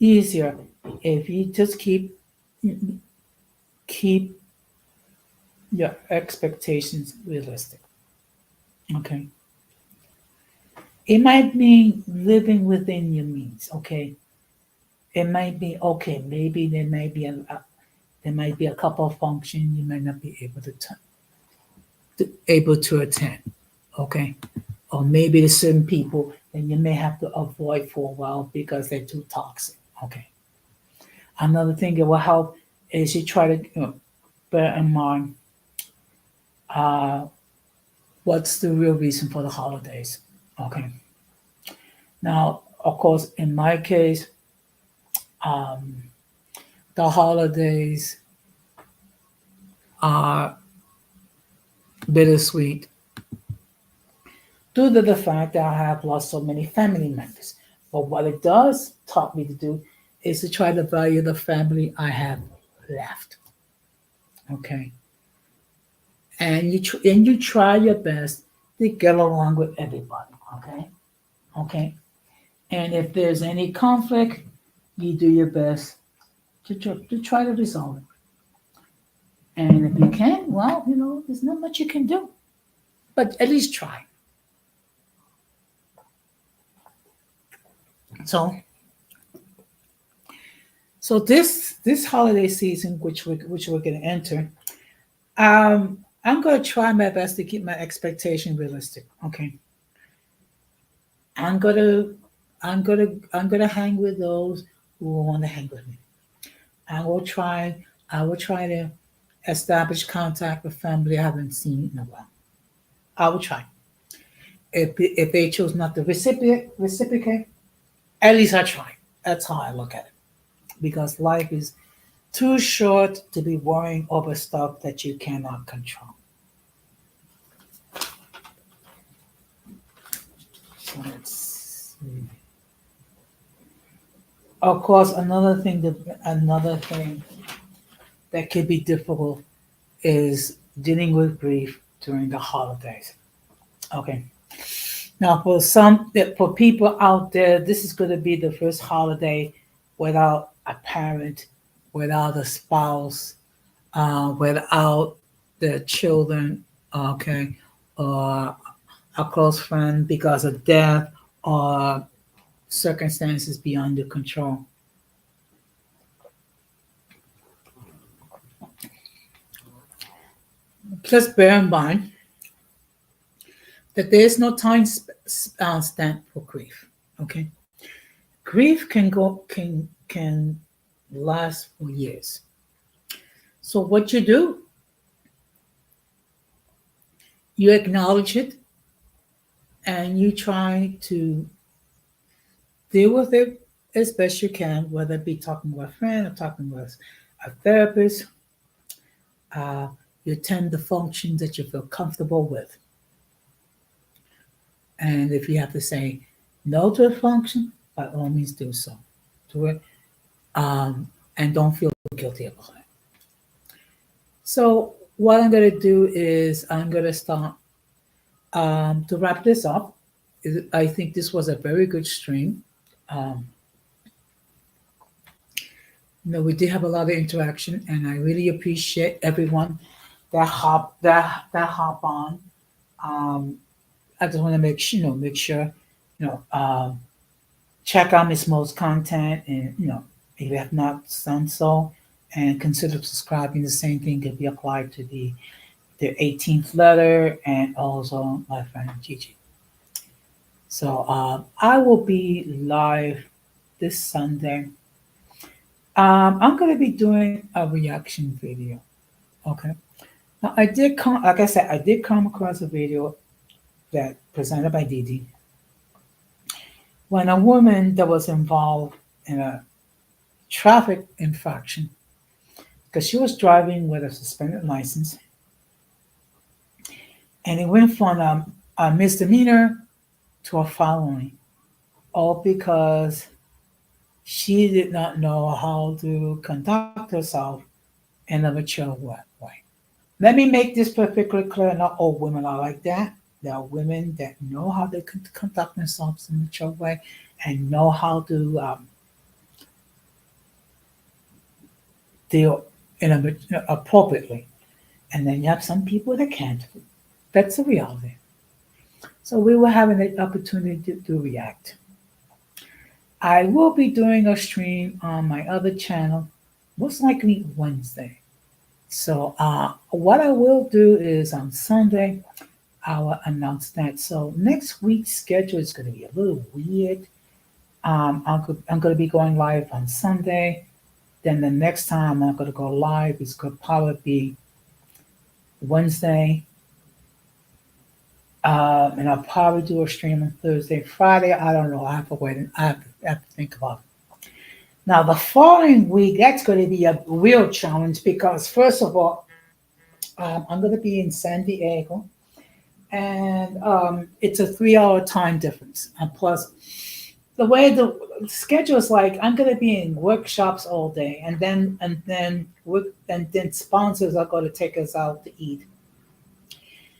if you just keep your expectations realistic. Okay. It might mean living within your means. Okay. It might be okay. Maybe there might be a couple of functions you might not be able to attend. Okay. Or maybe there's certain people that you may have to avoid for a while because they're too toxic. Okay. Another thing that will help is you try to bear in mind uh, what's the real reason for the holidays. Okay. Now, of course, in my case, um, the holidays are bittersweet. due to the fact that I have lost so many family members. But what it does taught me to do is to try to value the family I have left. Okay, and you try your best to get along with everybody. Okay, okay, and if there's any conflict, you do your best to try to resolve it. And if you can, well, there's not much you can do, but at least try. So, so this holiday season, which we're going to enter, I'm going to try my best to keep my expectation realistic. Okay, I'm gonna I'm gonna hang with those who want to hang with me. I will try I will try to establish contact with family I haven't seen in a while. I will try. If they choose not to reciprocate, at least I try. That's how I look at it. Because life is too short to be worrying over stuff that you cannot control. So let's see. Of course, another thing that could be difficult is dealing with grief during the holidays. Okay. Now, for people out there, this is going to be the first holiday without a parent, without a spouse, without the children, okay, or a close friend because of death or circumstances beyond your control. Just bear in mind that there is no time stamp for grief. Okay, grief can last for years. So what you do, you acknowledge it and you try to deal with it as best you can, whether it be talking with a friend or talking with a therapist. Uh, you attend the functions that you feel comfortable with. And if you have to say no to a function, by all means do so. Do it. And don't feel guilty about it. So what I'm going to do is I'm going to start to wrap this up. I think this was a very good stream. Um, we did have a lot of interaction, and I really appreciate everyone that hop on. Um, I just want to make sure, you know, um, check out Miss Mo's content, and if you have not done so, and consider subscribing. The same thing could be applied to the 18th letter and also my friend Gigi. So I will be live this Sunday. I'm going to be doing a reaction video. Okay. Now like I said, I did come across a video that presented by Didi when a woman that was involved in a traffic infraction because she was driving with a suspended license, and it went from a misdemeanor to a felony, all because she did not know how to conduct herself in a mature way. Let me make this perfectly clear. Not all women are like that. There are women that know how to conduct themselves in a mature way and know how to deal appropriately. And then you have some people that can't. That's the reality. So we were having an opportunity to react. I will be doing a stream on my other channel, most likely Wednesday. So what I will do is on Sunday, I will announce that. So next week's schedule is going to be a little weird. I'm going to be going live on Sunday. Then the next time I'm going to go live is going to probably be Wednesday. And I'll probably do a stream on Thursday, Friday. I don't know. I have to wait. I have to think about it. Now, the following week, that's going to be a real challenge because, first of all, I'm going to be in San Diego and it's a 3 hour time difference. And plus, the way the schedule is like, I'm going to be in workshops all day, and then sponsors are going to take us out to eat.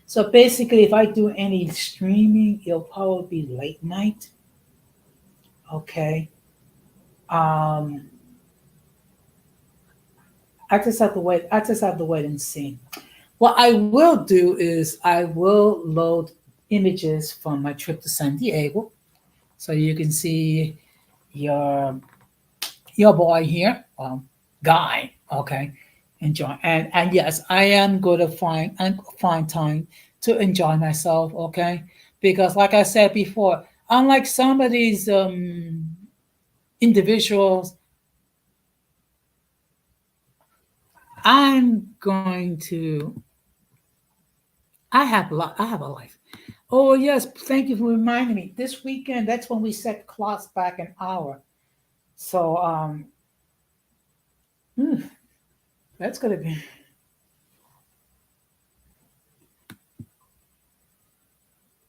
So basically, if I do any streaming, it'll probably be late night. Okay. Um, I just have to wait. I just have to wait and see. What I will do is I will load images from my trip to San Diego, so you can see your your boy here, guy. Okay, enjoy. And yes, I am going to find time to enjoy myself. Okay, because like I said before, unlike some of these individuals, I'm going to. I have a lot. I have a life. Oh yes, thank you for reminding me. This weekend, that's when we set clocks back an hour. So hmm, that's gonna be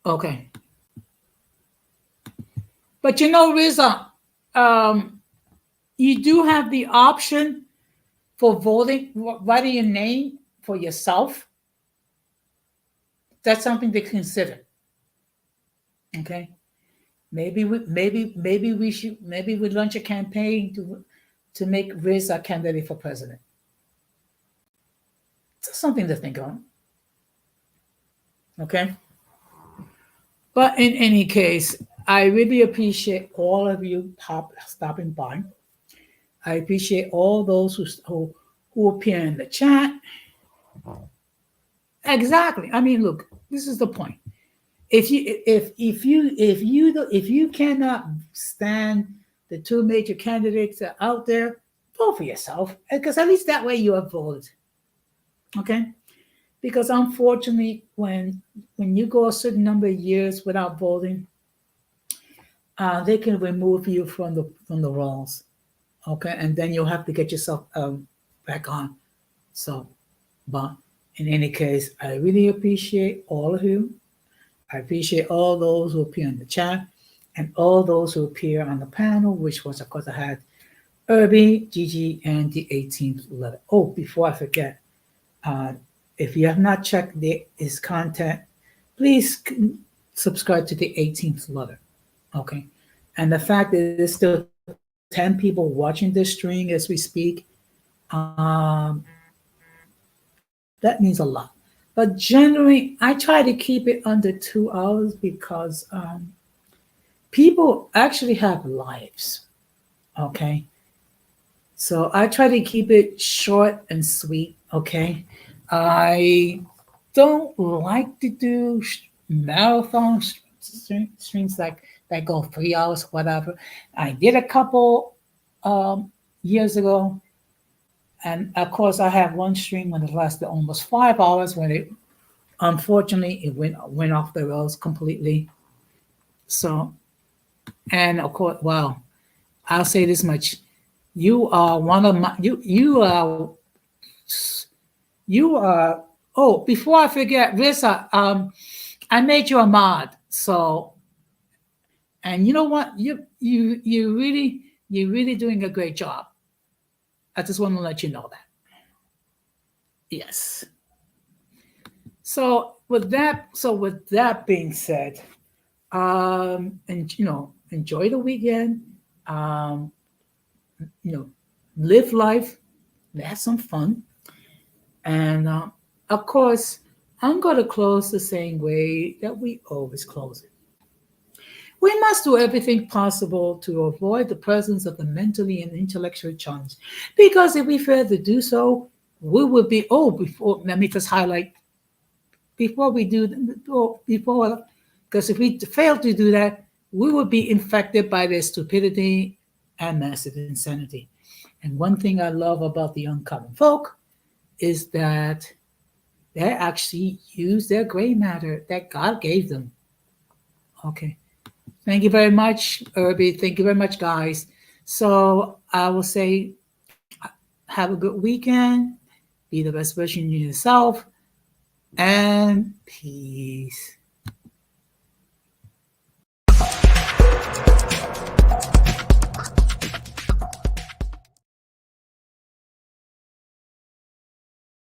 okay. But Riza, um, you do have the option for voting, writing your name for yourself. That's something to consider. Okay, maybe we launch a campaign to make Riz a candidate for president. It's something to think on. Okay. But in any case, I really appreciate all of you stopping by. I appreciate all those who appear in the chat. Exactly. I mean, look, this is the point. If you cannot stand the two major candidates that are out there, vote for yourself, because at least that way you have voted. Okay. Because unfortunately, when you go a certain number of years without voting, they can remove you from the rolls. Okay, and then you'll have to get yourself back on. So, but in any case, I really appreciate all of you. I appreciate all those who appear in the chat and all those who appear on the panel, which was, of course, I had Irby, Gigi, and the 18th letter. Oh, before I forget, uh, if you have not checked his content, please subscribe to the 18th letter. Okay. And the fact that there's still 10 people watching this stream as we speak, um, that means a lot. But generally, I try to keep it under 2 hours because people actually have lives. Okay. So I try to keep it short and sweet. Okay. I don't like to do marathon streams like that go 3 hours, whatever. I did a couple years ago, and of course, I have one stream when it lasted almost 5 hours. When it unfortunately it went off the rails completely. So, and of course, wow, I'll say this much: you are one of my you are. Oh, before I forget, Risa, I made you a mod. So, and you know what? You really doing a great job. I just want to let you know that. Yes. So with that being said, and enjoy the weekend. Um, you know, live life, have some fun, and of course, I'm going to close the same way that we always close it. We must do everything possible to avoid the presence of the mentally and intellectually challenged, because if we fail to do so, we will be. Oh, before let me just highlight before we do before, because if we fail to do that, we will be infected by their stupidity and massive insanity. And one thing I love about the uncommon folk is that they actually use their gray matter that God gave them. Okay. Thank you very much, Irby. Thank you very much, guys. So I will say, have a good weekend. Be the best version of yourself. and peace.